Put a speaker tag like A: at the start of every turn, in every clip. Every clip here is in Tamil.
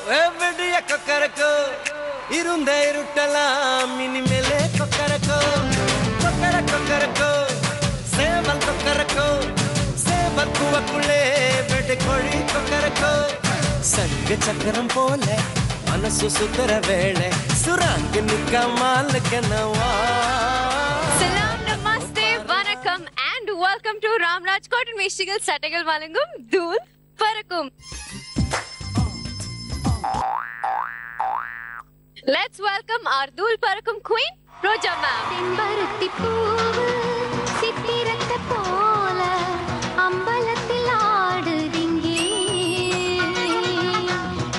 A: விடிய கொக்கரக்கோ இருந்த இருட்டலாம் இனிமேலே கொக்கரக்கோ கொக்கர கொக்கரக்கோ சேவல் கொக்கரக்கோ சேவல் கூவக்குள்ளே வெட்டு கோழி கொக்கரக்கோ சங்க சக்கரம் போல மனசு சுத்தர வேளை சுராங்கு நிக்கமாலுக்கனவா.
B: Salam namaste vanakkam and welcome to Ramraj Cotton Vestigal Satagal Valangum Dool Parakum. Let's welcome our Dool Parakum Queen Roja ma'am.
C: செம்பருத்தி பூவு சித்திரத்த போல அம்பலத்தில் ஆடுதிங்கே.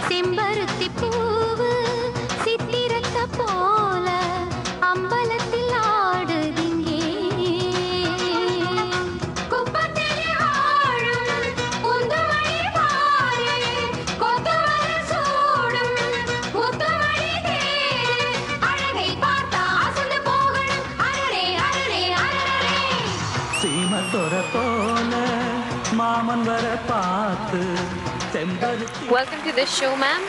C: செம்பருத்தி பூவு சித்திரத்த போல அம்பலத்தில் ஆடுதிங்கே. குப்பத்திலே ஆடும் குந்துமணி பாரு கொத்துவர சூடும் முத்துமணி தேரு அழகை பார்த்தா அசந்து போகணும் அரரே அரரே அரரே.
D: சீமத்தொர போல மாமன் வர பார்த்து செம்பருத்தி.
B: Welcome to the show ma'am.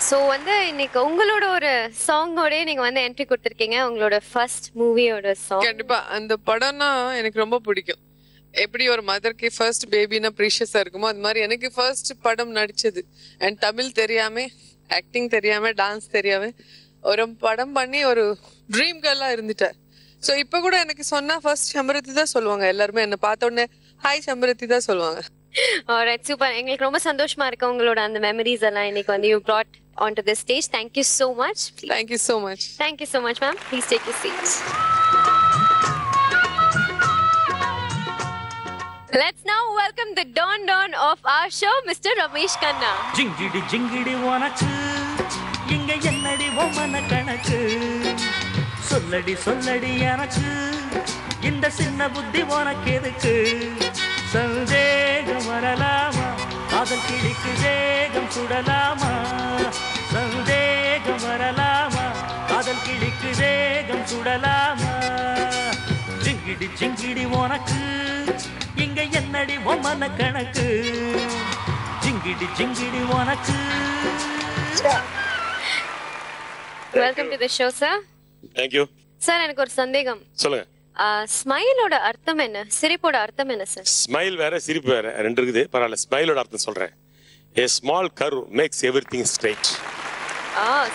B: So இன்னைக்கு உங்களோட ஒரு சாங்கோட நீங்க என்ட்ரி கொடுத்திருக்கீங்க. உங்களோட ஃபர்ஸ்ட் மூவியோட சாங்.
E: கண்டிப்பா அந்த படம்னா எனக்கு ரொம்ப பிடிக்கும். எப்படி ஒரு மதருக்கு ஃபர்ஸ்ட் பேபினா ப்ரீஷியஸா இருக்குமோ அது மாதிரி எனக்கு ஃபர்ஸ்ட் படம் நடிச்சது. அண்ட் தமிழ் தெரியாம, ஆக்டிங் தெரியாம, டான்ஸ் தெரியாம ஒரு படம் பண்ணி ஒரு ட்ரீம் கேர்லா இருந்துட்டேன். ஸோ இப்போ கூட எனக்கு சொன்னா ஃபர்ஸ்ட் செம்பருத்தி தான் சொல்லுவாங்க. எல்லாருமே என்ன பார்த்த உடனே ஹாய் செம்பருத்தி தான் சொல்லுவாங்க.
B: Alright, super. எங்களுக்கு ரொம்ப சந்தோஷமா இருக்கு உங்களோட அந்த மெமரிஸ் எல்லாம் இன்னைக்கு you brought onto the stage. Thank you so much.
E: Thank you so much.
B: Thank you so much, ma'am. Please take your seat. Let's now welcome the Don of our show, Mr. Ramesh Khanna.
D: ஜிங்கிடி ஜிங்கிடி உனக்கு இங்க என்னடி ஒம்மன கணக்கு சொல்லடி சொல்லடி எனக்கு இந்த சின்ன புத்தி உனக்கு எதுக்கு சந்தேகம் வரலாமா அதன் கிளிக்கு வேகம் சுடலாமா சந்தேகம் வரலாமா அதன் கிளிக்கு வேகம் சுடலாமா ஜிங்கிடி ஜிங்கிடி உனக்கு இங்க என்னடி ஒம்மன கணக்கு ஜிங்கிடி ஜிங்கிடி உனக்கு.
B: Welcome to the show, sir.
F: Thank you.
B: Sir, எனக்கு ஒரு சந்தேகம்.
F: சொல்லுங்க.
B: ஸ்மைலோட அர்த்தம் என்ன? சிரிப்போட அர்த்தம் என்ன சார்?
F: ஸ்மைல் வேற சிரிப்பு வேற ரெண்டு இருக்குது. பரவாயில்ல, ஸ்மைலோட அர்த்தம் சொல்றேன். A small curve makes everything straight.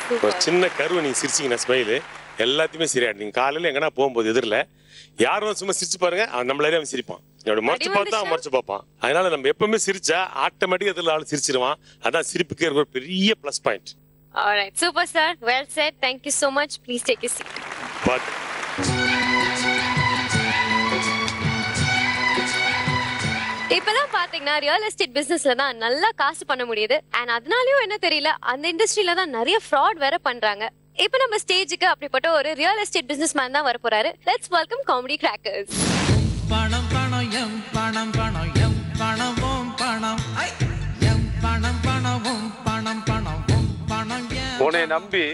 B: Super.
F: ஒரு சின்ன கர்வ் நீங்க சிரிச்சீங்கன்னா ஸ்மைல் எல்லாத்தையுமே சரியாடு. நீங்க காலையில எங்கன்னா போகும்போது எதிரில் யாரும் சும்மா சிரிச்சு பாருங்க, அவன் நம்மளே அவன் சிரிப்பான். என்னோட மறைச்சு பார்த்தா அவன் மறைச்சு பார்ப்பான். அதனால நம்ம எப்பவுமே சிரிச்சா ஆட்டோமேட்டிக்கா எதிரில் ஆள் சிரிச்சிருவான். அதான் சிரிப்புக்கு இருக்கிற ஒரு பெரிய plus point.
B: Alright, super sir. Well said. Thank you so much. Please take your seat.
F: But
B: இப்பதான் பாத்தீங்கன்னா ரியல் எஸ்டேட் பிசினஸ்ல தான் நல்லா காசு பண்ண முடியுது. அண்ட் அதனாலயும் என்ன தெரியல, அந்த இண்டஸ்ட்ரியில தான் நிறைய ஃப்ராட் வேற பண்றாங்க. இப்ப நம்ம ஸ்டேஜுக்கு அப்படிப்பட்ட ஒரு ரியல் எஸ்டேட் பிசினஸ் மேன் தான் வர போறாரு. Let's welcome comedy crackers.
G: பணம் பணம் எம் பணம் பணம் எம் பணமும் பணம் எம் பணம் பணமும் பணம் பணமும் பணம்.
H: உன்னை நம்பி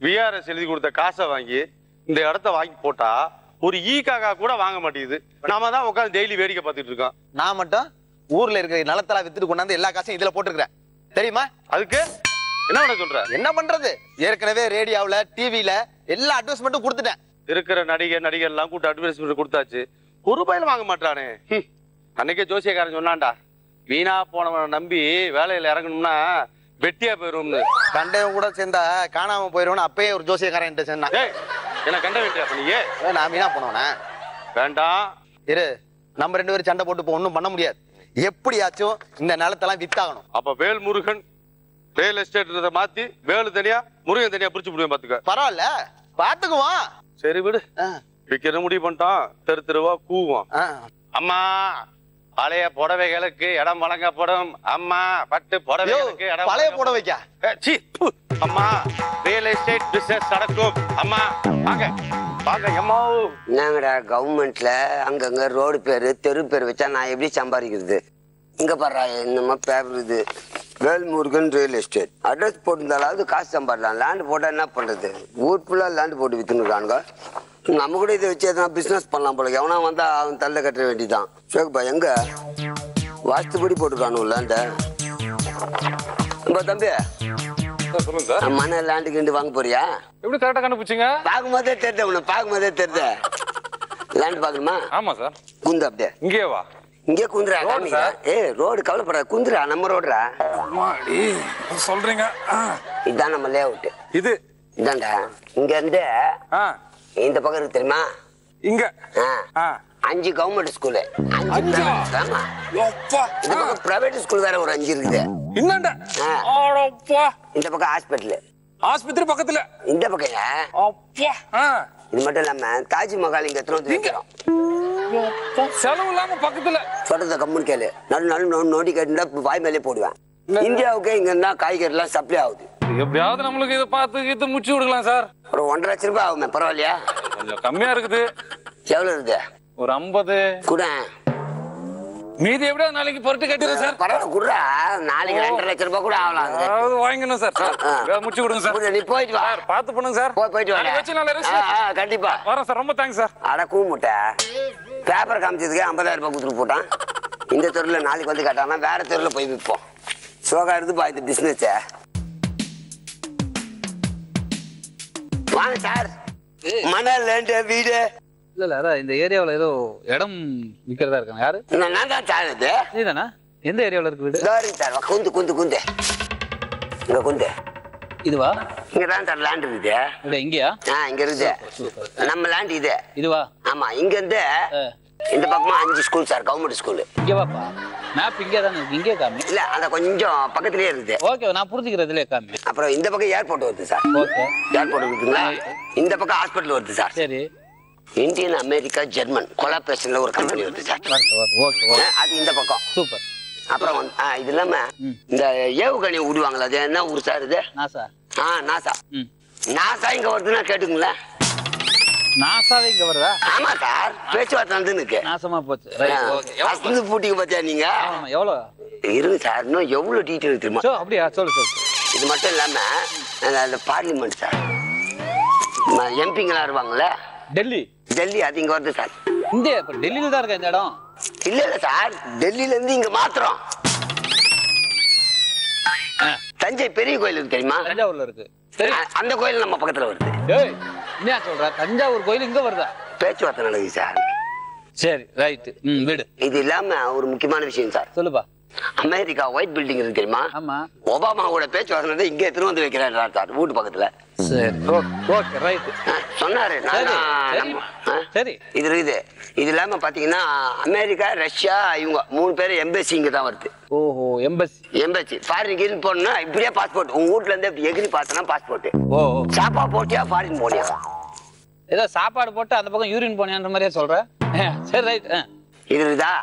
H: விஆர்எஸ் எழுதி கொடுத்த காசை வாங்கி இந்த இடத்த வாங்கி போட்டா ஒரு ஈக்காக்கா கூட வாங்க மாட்டேங்குது. நாம தான் உட்காந்து டெய்லி வேடிக்கை பார்த்துட்டு இருக்கோம்.
I: நான் மட்டும் ஊர்ல இருக்கிற நிலத்தெல்லாம் வித்துட்டு கொண்டாந்து எல்லா காசையும் இதுல போட்டுருக்கேன் தெரியுமா?
H: அதுக்கு என்ன பண்ண சொல்ற?
I: என்ன பண்றது, ஏற்கனவே ரேடியோவில் டிவியில எல்லா அட்வர்டைஸ்மெண்ட்டும் கொடுத்துட்டேன்.
H: இருக்கிற நடிகர் எல்லாம் கூட்டு அட்வர்டைஸ்மெண்ட் கொடுத்தாச்சு. ஒரு ரூபாயில வாங்க மாட்டானே. அன்னைக்கே ஜோசியக்காரன் சொன்னான்டா, வீணா போனவனை நம்பி வேலையில இறங்கணும்னா வெட்டியா போயிரும்னு.
I: கண்டவன் கூட சேர்ந்தா காணாம போயிருவோம்னு அப்பயே ஒரு ஜோசியக்காரன் சொன்னான்.
H: என்ன கண்ட வெட்டியா பண்ணியே?
I: நான் வீணா போனவன
H: வேண்டாம்
I: இரு, நம்ம ரெண்டு பேரும் சண்டை போட்டு ஒன்றும் பண்ண முடியாது. எப்படியாச்சும் இந்த நிலத்தெல்லாம் வித்தாகணும்.
H: அப்ப வேல் முருகன் ரியல் எஸ்டேட் மாத்தி வேலு தனியா முருகன் தனியா பிரிச்சு முடியும். பாத்துக்க.
I: பரவாயில்ல, பாத்துக்குவோம்.
H: சரி விடு, விக்கிற முடிவு பண்ணிட்டோம். தெரு தெருவா கூவோம். அம்மா பழைய புடவைகளுக்கு இடம் வழங்கப்படும். அம்மா பட்டு புடவைகளுக்கு இடம்.
I: பழைய புடவைக்கா?
H: அம்மா ரியல் எஸ்டேட் பிசினஸ் நடக்கும். அம்மா வாங்க வாங்க. அம்மா
J: என்னங்கடா கவர்மெண்ட்ல அங்கங்க ரோடு பேரு தெரு பேர் வச்சா நான் எப்படி சம்பாதிக்கிறது? இங்க பாரு என்னமா பேப்பர் இது, வேல்முருகன் ரியல் எஸ்டேட் அட்ரஸ் போட்டிருந்தாலாவது காசு சம்பாடலாம். லேண்ட் போட்டா என்ன பண்றது? ஊர் ஃபுல்லா லேண்ட் போட்டு வித்துனுக்கானுங்க. நம்ம கூட இதை வச்சு எதனா பிசினஸ் பண்ணலாம் போல. எவனா வந்தா அவன் தள்ள கட்ட வேண்டிதான். ஷேக்பா எங்க வாஸ்துபடி போட்டுருக்கானு லேண்ட? தம்பி
K: சொல்லுங்க சார்.
J: மன லேண்டுக்கு வாங்க போறியா?
K: எப்படி கரெக்டா கண்டுபிடிச்சீங்க?
J: பார்க்கும்போதே தெரியுது உன்னை, பார்க்கும்போதே தெரியுது. லேண்ட் பார்க்கணுமா?
K: ஆமா சார்.
J: குந்து அப்படியே
K: இங்கே வா.
J: இங்கே குந்துரா காமிங்க. ரோடு கவலைப்படாத, குந்துரா நம்ம ரோடுரா.
K: சொல்றீங்க.
J: இதுதான் நம்ம லே அவுட்.
K: இது
J: இதான்டா. இங்க இருந்து இந்த பக்கம் இருக்கு தெரியுமா?
K: இங்க
J: 5 கவர்மெண்ட் ஸ்கூலு. 5 ஆமா. இந்த பக்கம் பிரைவேட் ஸ்கூல் வேற ஒரு 5 இருக்குது.
K: என்னடா?
J: இந்த பக்கம் ஹாஸ்பிட்டல்.
K: ஆஸ்பத்திரி பக்கத்துல.
J: இந்த பக்கம்
K: அப்பா.
J: இது மட்டும் இல்லாம தாஜ்மஹால் இங்க எத்தனை வைக்கிறோம்.
K: செலவு இல்லாம பக்கத்துல.
J: சொல்றத கம்முன்னு கேளு. நடு நோண்டி கேட்டுனா வாய் மேலே போடுவேன். இந்தியாவுக்கு இங்க இருந்தா காய்கறி எல்லாம் சப்ளை ஆகுது.
K: எப்படியாவது நம்மளுக்கு இதை பார்த்து இது முச்சு விடுக்கலாம் சார்.
J: ஒரு 1.5 லட்சம் ரூபாய் ஆகுமே, பரவாயில்லையா?
K: கொஞ்சம் கம்மியா இருக்குது.
J: எவ்வளவு இருக்குது?
K: ஒரு 50
J: கூட.
K: மீதி எப்படியா நாளைக்கு பொருட்டு கட்டிடுறேன் சார்.
J: பரவாயில்ல குடுறா, நாளைக்கு 2.5 லட்சம் ரூபாய் கூட ஆகலாம்.
K: வாங்கிக்கணும் சார். முடிச்சு கொடுங்க சார்.
J: நீ போயிட்டு வா.
K: பார்த்து பண்ணுங்க சார்.
J: போயிட்டு வா. கண்டிப்பா
K: வரேன் சார். ரொம்ப தேங்க்ஸ் சார்.
J: அட கூமுட்டை, பேப்பர் காமிச்சதுக்கே 50,000 ரூபாய் கொடுத்துட்டு போட்டான். இந்த தெருவில் நாளைக்கு வந்து கேட்டானா வேற தெருவில் போய் விற்போம். சோகா எடுத்து பாய்த்து பிசினஸ். வாங்க சார். மணல் லேண்ட் வீடு.
L: இல்ல அதான் இந்த ஏரியாவுல ஏதோ இடம் விக்கிறதா இருக்காங்க. யாரு?
J: நான் தான் சார். இது
L: நீதானா? எந்த ஏரியாவுல இருக்கு வீடு?
J: சார் குந்து குந்து குந்து இங்க குந்து.
L: இதுவா?
J: இங்கதான் சார் லேண்ட் இருக்குது.
L: இல்ல இங்கயா?
J: இங்க இருக்குது நம்ம லேண்ட். இது
L: இதுவா?
J: ஆமா. இங்க இருந்து இந்த பக்கமா 5 ஸ்கூல் சார், கவர்மெண்ட் ஸ்கூல்.
L: இங்க வாப்பா. மேப் இங்கே தானே இருக்கு. இங்கே காமி.
J: இல்ல அந்த கொஞ்சம் பக்கத்துலயே இருக்குது.
L: ஓகே, நான் புரிஞ்சுக்கிறேன். இதுலயே காமி.
J: அப்புறம் இந்த பக்கம் ஏர்போர்ட் வருது சார்.
L: ஓகே,
J: ஏர்போர்ட் இருக்குங்களா? இந்த பக்கம் ஹாஸ்பிட்டல் வருது சார்.
L: சரி.
J: இந்தியன் அமெரிக்கா ஜெர்மன் கொலாபரேஷன்ல ஒரு கம்பெனி வருது சார்.
L: ஓகே,
J: அது இந்த பக்கம்.
L: சூப்பர்.
J: அப்புறம் இது இல்லாம இந்த ஏவுகணை விடுவாங்களா, அது என்ன ஊர் சார் இது?
L: நாசா.
J: நாசா. நாசா இங்க வருதுன்னா கேட்டுங்களா?
L: நாசாவே இங்க வருதா?
J: ஆமா சார், பேச்சுவார்த்தை வந்து
L: நாசமா போச்சு.
J: பூட்டிக்கு பாத்தியா நீங்க?
L: எவ்வளவு
J: இருங்க சார், இன்னும் எவ்வளவு டீட்டெயில் தெரியுமா?
L: அப்படியா? சொல்லு.
J: இது மட்டும் இல்லாம அந்த பார்லிமெண்ட் சார், எம்பிங்களா இருப்பாங்கல்ல,
L: டெல்லி.
J: அது இங்க வருது சார்.
L: இந்தியா இப்ப டெல்லியில தான் இருக்க இந்த இடம்.
J: இல்ல சார், டெல்லியில இருந்து இங்க மாத்திரம். தஞ்சை பெரிய கோயில் இருக்கு தெரியுமா?
L: தஞ்சாவூர்ல இருக்கு.
J: அந்த கோயில் நம்ம பக்கத்துல வருது.
L: என்ன சொல்ற? தஞ்சாவூர் கோயில் இங்க வருதா?
J: பேச்சுவார்த்தை நடக்குது சார்.
L: சரி, ரைட். வீடு.
J: இது இல்லாம ஒரு முக்கியமான விஷயம் சார்.
L: சொல்லுப்பா.
J: அமெரிக்கா ஒயிட் பில்டிங் இருக்கு தெரியுமா?
L: ஆமா.
J: ஒபாமாவோட பேச்சுவார்த்தை இங்க எடுத்துட்டு வந்து வைக்கிறாரு சார், வீட்டு பக்கத்துல.
L: சரி, ஓகே, ரைட்.
J: சொன்னாரு.
L: சரி,
J: இது இருக்குது. இது இல்லாம பாத்தீங்கன்னா அமெரிக்கா, ரஷ்யா இவங்க 3 பேரும் எம்பசி இங்க தான் வருது.
L: ஓஹோ, எம்பசி.
J: ஃபாரின் கீழ் போனா இப்படியே பாஸ்போர்ட். உங்க வீட்ல இருந்து இப்படி எகிரி பார்த்தனா பாஸ்போர்ட்.
L: ஓ,
J: சாப்பா போட்டியா ஃபாரின் போனியா?
L: ஏதோ சாப்பாடு போட்டு அந்த பக்கம் யூரின் போனியான்ற மாதிரியே சொல்ற. சரி, ரைட்.
J: இது இருக்குதா?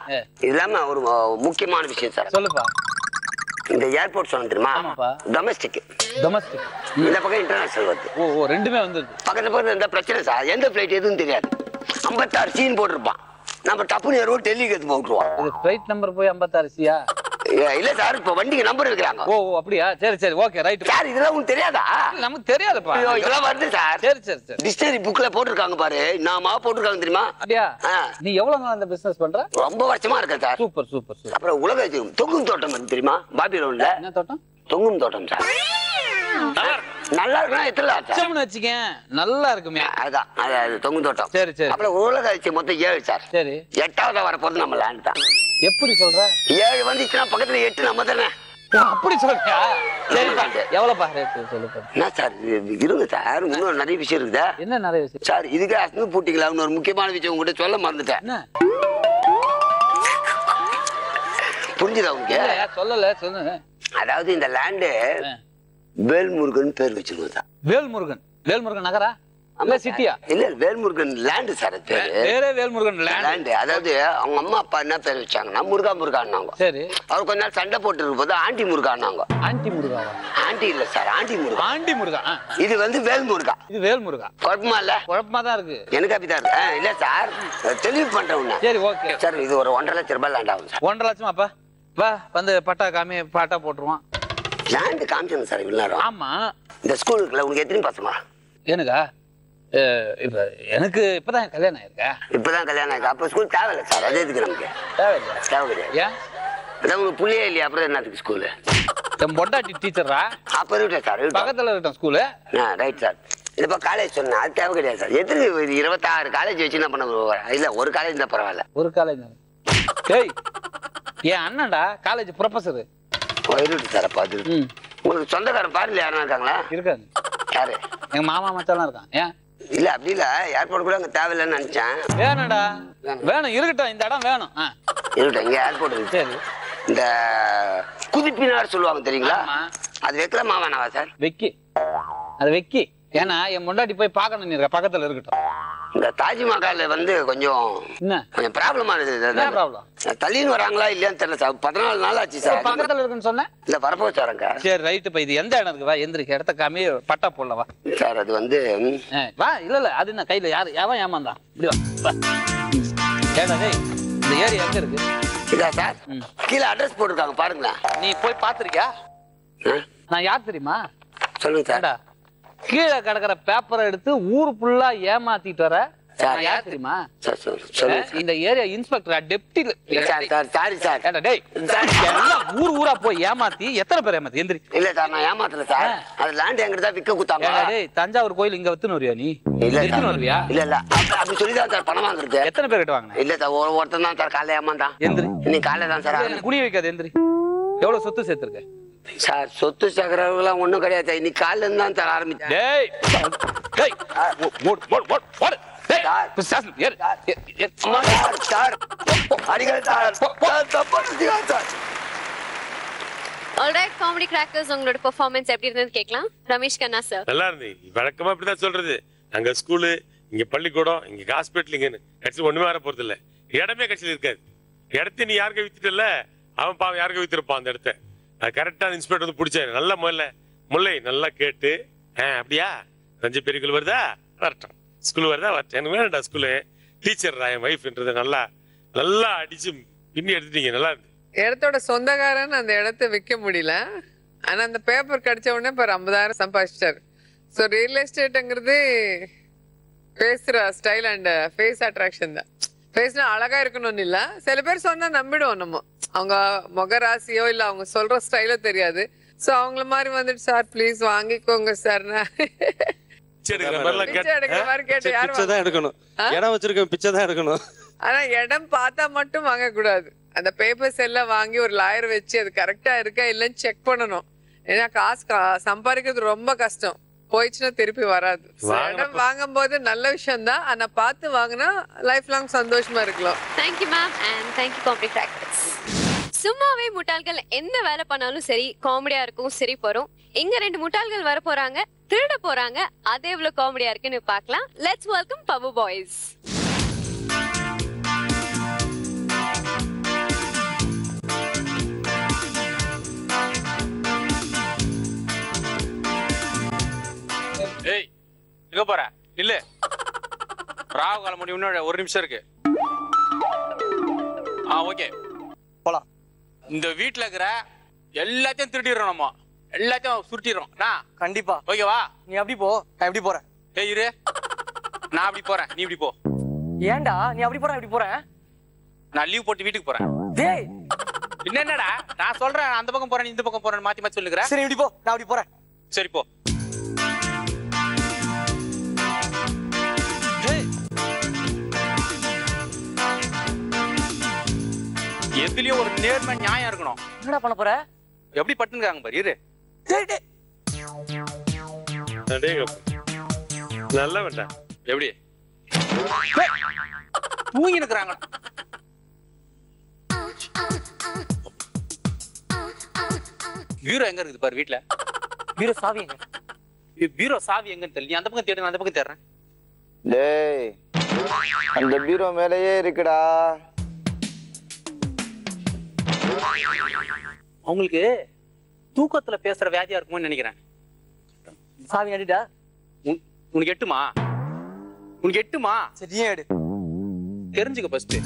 J: இது இல்லாம ஒரு முக்கியமான விஷயம் சார்.
L: சொல்லுப்பா.
J: இந்த ஏர்போர்ட் சொன்ன தெரியுமா? டொமஸ்டிக். இந்த பக்கம் இன்டர்நேஷனல் வருது.
L: ஓ, ரெண்டுமே வந்து
J: பக்கத்துல எந்த பிரச்சனை சார், எந்த பிளைட் எதுவும் தெரியாது. 56 சீன் போட்டிருப்பான். நம்ம டப்புனு ஏறோ டெல்லிக்கு எடுத்து போட்டுருவோம்.
L: இது ஃளைட் நம்பர் போய் 56 சியா?
J: இல்ல சார், இப்ப வண்டிக்கு நம்பர் வைக்கிறாங்க.
L: ஓ, அப்படியா? சரி, ஓகே, ரைட்.
J: சார் இதெல்லாம் உங்களுக்கு தெரியாதா?
L: நமக்கு தெரியாதுப்பா.
J: இதெல்லாம் வருது சார்.
L: சரி.
J: டிக்ஷனரி புக்ல போட்டிருக்காங்க பாரு, நாம போட்டிருக்காங்க தெரியுமா?
L: அப்படியா? நீ எவ்வளவு நாள் அந்த பிசினஸ் பண்ற?
J: ரொம்ப வருஷமா இருக்கேன் சார்.
L: சூப்பர்.
J: அப்புறம் உலக தொங்கும் தோட்டம் இருக்கு தெரியுமா? பாபிலோன்ல.
L: என்ன தோட்டம்?
J: தொங்கும் தோட்டம் சார். நல்லா இருக்குன்னா எத்தனை
L: லட்சம்னு வச்சுக்கேன். நல்லா இருக்குமே.
J: அதான் அது தொங்கும் தோட்டம்.
L: சரி.
J: அப்புறம் உலக அதிசயம் மொத்தம் 7 சார்.
L: சரி.
J: 8வது வர போறது நம்ம லேண்ட் தான்.
L: எப்படி சொல்ற?
J: 7 வந்துச்சுன்னா பக்கத்துல 8 நம்ம தானே.
L: அப்படி சொல்றியா? சரி, எவ்வளவுப்பா ரேட் சொல்லுப்பா.
J: என்ன சார் இருங்க சார், இன்னும் நிறைய விஷயம் இருக்குதா?
L: என்ன நிறைய விஷயம்
J: சார்? இதுக்கு அசந்து பூட்டிக்கலாம். ஒரு முக்கியமான விஷயம் உங்ககிட்ட சொல்ல மறந்துட்டேன்.
L: என்ன?
J: புரிஞ்சுதா உங்களுக்கு?
L: சொல்லல.
J: அதாவது இந்த லேண்டு வேல்முருகன் பேர் வச்சிருக்கோம்.
L: வேல்முருகன் நகரா? இல்ல சிட்டியா?
J: இல்ல, வேல்முருகன் லேண்ட் சார்.
L: பேரே வேல்முருகன் லேண்ட்.
J: அதாவது அவங்க அம்மா அப்பா என்ன பேர் வச்சாங்கன்னா முருகான்னாங்க.
L: சரி.
J: அவர் கொஞ்ச நாள் சண்டை போட்டு இருக்கும் போது ஆண்டி முருகான்னாங்க.
L: ஆண்டி முருகாவா?
J: ஆண்டி இல்ல சார், ஆண்டி முருகா. இது வந்து வேல்முருகா.
L: இது வேல்முருகா.
J: குழப்பமா இல்ல?
L: குழப்பமா தான் இருக்கு.
J: எனக்கு அப்படிதான் இருக்கு. இல்ல சார், தெளிவு பண்றேன்.
L: சரி, ஓகே
J: சார். இது ஒரு 1.5 லட்சம் ரூபாய் லேண்ட் ஆகும் சார்.
L: 1.5 லட்சமா? வா வந்து பட்டா காமி, பாட்டா போட்டுருவான்.
J: லேண்ட் காமிச்சேன் சார் இவ்வளவு நேரம்.
L: ஆமா.
J: இந்த ஸ்கூலுக்குள்ள உனக்கு எத்தனை பசமா?
L: எனக்கா? இப்ப எனக்கு இப்பதான் கல்யாணம் ஆயிருக்கா.
J: இப்பதான் கல்யாணம் ஆயிருக்கு. அப்ப ஸ்கூல் தேவையில்லை சார். அதே இதுக்கு நமக்கு தேவை கிடையாது. ஏன்? அதான் உங்களுக்கு புள்ளியே இல்லையா? அப்புறம் என்னத்துக்கு ஸ்கூலு?
L: என் பொண்டாட்டி டீச்சரா?
J: அப்ப இருக்கட்டும் சார்,
L: பக்கத்துல இருக்கட்டும் ஸ்கூலு.
J: Right sir. இல்லப்பா காலேஜ் சொன்னேன், அது தேவை கிடையாது சார். எதுக்கு 26 காலேஜ் வச்சு என்ன பண்ண இல்ல, ஒரு காலேஜ் தான் பரவாயில்ல.
L: ஒரு காலேஜ் டேய் என் அண்ணன்டா காலேஜ் ப்ரொஃபஸர்.
J: இருக்கட்டும் சார். அப்ப அது உங்களுக்கு சொந்தக்காரன் பாருல யாரும் இருக்காங்களா?
L: இருக்காங்க.
J: யாரு?
L: எங்க மாமா மச்சாலாம் இருக்கான். ஏன்
J: இல்ல அப்படி இல்ல, ஏர்போர்ட் கூட அங்க தேவையில்லைன்னு நினைச்சேன்.
L: வேணும்டா, வேணும், இருக்கட்டும், இந்த இடம் வேணும்.
J: இருக்கட்டும், இங்க ஏர்போர்ட் இருக்கு.
L: சரி.
J: இந்த குதிப்பினார் சொல்லுவாங்க தெரியுங்களா, அது வைக்கலாமா வேணாவா சார்?
L: வெக்கி, அது வெக்கி. ஏன்னா என் முன்னாடி போய் பார்க்கணும், நீ பக்கத்துல இருக்கட்டும்.
J: இந்த தாஜ்மஹால்ல வந்து கொஞ்சம் ப்ராப்ளமா இருக்குது. தள்ளின்னு வராங்களா இல்லையான்னு தெரியல சார். 14 நாள் ஆச்சு சார்.
L: பக்கத்துல இருக்குன்னு சொன்னேன்.
J: இல்ல வரப்போ சாருங்க.
L: சரி ரைட்டு. இப்ப இது எந்த இடம் இருக்கு? வா எந்திரிக்க, இடத்த காமி, பட்டா போடல. வா
J: சார். அது வந்து
L: வா. இல்ல அது என்ன கையில யாரு எவன் ஏமாந்தான்? இப்படி வா. ஏடா டேய், இந்த ஏரியா எங்க இருக்கு?
J: இதா சார், கீழே அட்ரஸ் போட்டிருக்காங்க பாருங்களேன்.
L: நீ போய் பாத்திருக்கியா? நான் யார் தெரியுமா?
J: சொல்லுங்க சார்.
L: கீழே கிடக்குற பேப்பரை எடுத்து ஊர் ஃபுல்லா ஏமாத்திட்டு வர யார் தெரியுமா? இந்த area inspector deputy.
J: Sorry sir.
L: டேய் ஊர் ஊரா போய் ஏமாத்தி எத்தனை பேர் ஏமாத்தி? எந்திரி.
J: இல்ல சார், நான் ஏமாத்தல சார். அது லேண்ட் எங்கிட்ட தான் விக்க குத்தாங்க.
L: டேய் தஞ்சாவூர் கோயில் இங்க வித்துன்னு வருவியா நீ?
J: இல்ல
L: வித்துன்னு வருவியா?
J: இல்ல இல்ல அப்படி சொல்லிதான் சார் பணம் வாங்குறது.
L: எத்தனை பேர் கிட்ட வாங்கின?
J: இல்ல சார், ஒருத்தன் தான் சார் காலைல ஏமாந்தான்.
L: எந்திரி.
J: நீ காலைல தான் சார்.
L: குனி வைக்காது. எந்திரி. எவ்வளவு சொத்து சேர்த்திருக்க
J: சார்? சொத்து சக்கரவெல்லாம் ஒண்ணும் கிடையாது சார். இன்னைக்கு காலைல இருந்து தான் சார் ஆரம்பிச்சேன்.
L: டேய் டேய் ஓடு.
B: ஆல்ரைட் காமெடி கிராக்கர்ஸ், உங்களோட பெர்ஃபார்மன்ஸ் எப்படி இருந்தது கேட்கலாம். ரமேஷ் கண்ணா சார்.
F: நல்லா இருந்து. வழக்கமா இப்படிதான் சொல்றது. அங்க ஸ்கூலு, இங்க பள்ளிக்கூடம், இங்க ஹாஸ்பிட்டல், இங்கன்னு கட்சி ஒண்ணுமே வர போறது இல்ல. இடமே கட்சியில் இருக்காது. இடத்த நீ யாருக்க வித்துட்டல, அவன் பாவம் யாருக்க வித்துருப்பான் அந்த இடத்த. அது கரெக்டா இன்ஸ்பெக்டர் வந்து பிடிச்சாரு. நல்ல முல்லை நல்லா கேட்டு, அப்படியா தஞ்சை பெரியக்குள் வருதா வரட்டும், ஸ்கூல் வருதா வரட்டும், எனக்கு வேணாண்டா ஸ்கூலு, டீச்சர் என் வைஃப்ன்றது நல்லா நல்லா அடிச்சு பின்னி எடுத்துட்டீங்க. நல்லா இருந்து.
E: இடத்தோட சொந்தக்காரன் அந்த இடத்த விற்க முடியல. ஆனா அந்த பேப்பர் கிடைச்ச உடனே இப்போ 50,000 சம்பாதிச்சிட்டாரு. ஸோ ரியல் எஸ்டேட்டுங்கிறது பேசுற ஸ்டைல் அண்ட் ஃபேஸ் அட்ராக்ஷன் தான். ஃபேஸ்னா அழகா இருக்கணும்னு இல்லை, சில பேர் சொன்னா நம்பிடுவோம் நம்ம. அவங்க முகராசியோ இல்லை அவங்க சொல்ற ஸ்டைலோ தெரியாது. ஸோ அவங்கள மாதிரி வந்துட்டு சார் ப்ளீஸ் வாங்கிக்கோங்க சார், ஆனா இடம் பார்த்தா மட்டும் வாங்க கூடாது. அந்த பேப்பர்ஸ் எல்லாம் வாங்கி ஒரு லாயர் வச்சு அது கரெக்டா இருக்கா இல்லன்னு செக் பண்ணணும். ஏன்னா காசு சம்பாதிக்கிறது ரொம்ப கஷ்டம், போயிடுச்சுன்னா திருப்பி வராது. இடம் வாங்கும் போது நல்ல விஷயம் தான், ஆனா பார்த்து வாங்கினா லைஃப் லாங் சந்தோஷமா இருக்கலாம்.
B: Thank you ma'am and thank you comedy crackers. சும்மாவே முட்டாள்கள் எந்த வேலை பண்ணாலும் சரி, காமெடியா இருக்கும், சரி போறோம். இங்க 2 முட்டாள்கள் வர போறாங்க, திருட போறாங்க. அது எவ்வளவு காமெடியா இருக்குன்னு பார்க்கலாம். லெட்ஸ் வெல்கம் பவு பாய்ஸ்.
L: ஏய் எங்க போற? இல்ல ராவ் கால முடியும், இன்னும் 1 நிமிஷம் இருக்கு. ஓகே போலாம். இந்த வீட்டுல இருக்கிற எல்லாத்தையும் திருடிடுறோம், நம்ம எல்லாத்தையும் சுருட்டிடுறோம். கண்டிப்பா ஓகேவா? நீ அப்படி போ, நான் எப்படி போறேன்? ஏய் இரு, நான் அப்படி போறேன், நீ இப்படி போ. ஏன்டா நீ அப்படி போற இப்படி போற? நான் லீவ் போட்டு வீட்டுக்கு போறேன். டேய் என்னடா நான் சொல்றேன், அந்த பக்கம் போறேன் இந்த பக்கம் போறேன் மாத்தி மாத்தி சொல்லுகிறேன். சரி இப்படி போ, நான் அப்படி போறேன். சரி போ. எதுலயும் ஒரு நேர்மை நியாயம் இருக்கணும். என்னடா பண்ண போற? எப்படி பட்டுன்னுக்காங்க பாரு. இரு
F: நல்லா வேண்டாம்.
L: எப்படி தூங்கி நிக்கிறாங்க? பீரோ எங்க இருக்குது பாரு வீட்டுல. பீரோ சாவி எங்க? பீரோ சாவி எங்கன்னு தெரியல. அந்த பக்கம் தேடுங்க, அந்த பக்கம் தேடுறேன்.
M: டேய் அந்த பீரோ மேலேயே இருக்குடா.
L: உங்களுக்கு தூக்கத்துல பேசுற வியாதியா இருக்குமோன்னு நினைக்கிறேன். சாவி அடிடா. உனக்கு எட்டுமா? உனக்கு எட்டுமா? சரி எடு, தெரிஞ்சுக்க ஃபர்ஸ்ட்.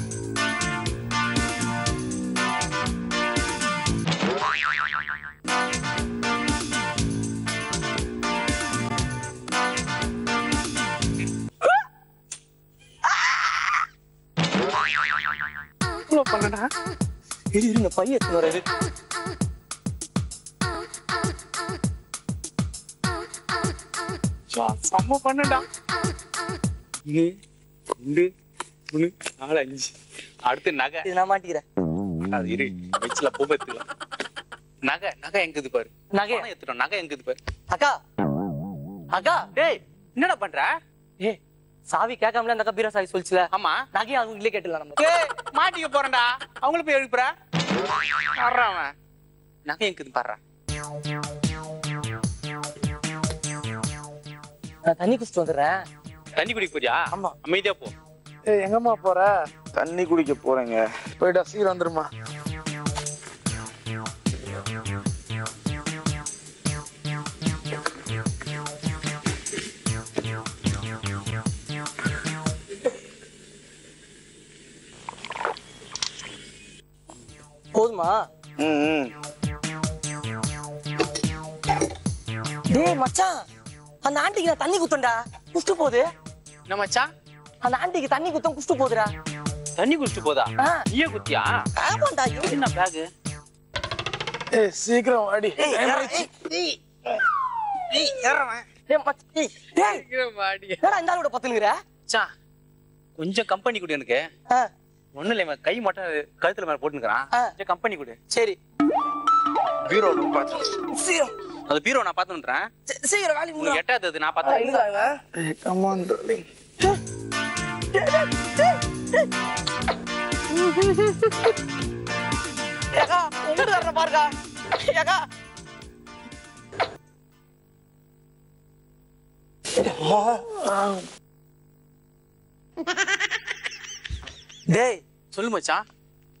L: பண்ணடா இருங்க பையன் வராது. செம்ம பண்ணுடா. 1 2 3 4 5. அடுத்து நகை.
N: இது நான் மாட்டிக்கிறேன்.
L: அது இரு வெச்சில போக எடுத்துக்கலாம். நகை எங்குது பாரு.
N: நகை
L: எடுத்துட்டோம். நகை எங்குது பாரு.
N: அக்கா அக்கா
L: டேய் என்னடா பண்ற?
N: ஏய் சாவி கேட்காமல அந்த கபீரா சாவி சொல்லுச்சுல.
L: ஆமா
N: நகையை அவங்க இல்ல கேட்டலாம் நம்ம.
L: ஏய் மாட்டிக்க போறேன்டா. அவங்கள போய் எழுப்புற. ஆறாவன். நகை எங்குது பாறா.
N: நான் தண்ணி குடிச்சிட்டு வந்துடுறேன்.
L: தண்ணி குடிக்க போறியா?
N: ஆமா.
L: அமைதியா போ.
M: ஏய் எங்கம்மா போற? தண்ணி குடிக்க போறேங்க. போய்டா சீக்கிரம் வந்துருமா.
N: போதுமா? டேய் மச்சான் அந்த ஆண்டிக்கு நான் தண்ணி குத்தண்டா. குஸ்து போகுது.
L: என்ன மச்சான்?
N: அந்த ஆண்டிக்கு தண்ணி குத்தம் குஸ்து போகுதுடா.
L: தண்ணி குடிச்சிட்டு போதா? நீயே குத்தியா?
N: ஆமாண்டா.
L: என்ன பேக்?
M: ஏய் சீக்கிரம் வாடி.
N: ஏய் ஏறவன். டேய் மச்சான். டேய்
L: சீக்கிரம் வாடி.
N: என்னடா இந்த ஆளோட பத்துங்கற?
L: மச்சான் கொஞ்சம் கம்பெனி கொடு எனக்கு. ஒண்ணு இல்ல கை மட்டும் கழுத்துல மேல போட்டுக்கறான். கொஞ்சம் கம்பெனி கொடு.
N: சரி.
L: பீரோ பாத்து.
N: சீக்கிரம்.
L: அந்த பீரோ நான் பாத்துன்றேன்.
N: சீக்கிரம் வேலை
L: நீ எட்டாதது நான் பாத்துறேன்.
M: ஏய் கம் ஆன் டார்லிங்.
N: ஏகா உங்க வரணும் பாருங்க. ஏகா டேய்
L: சொல்லு மச்சான்.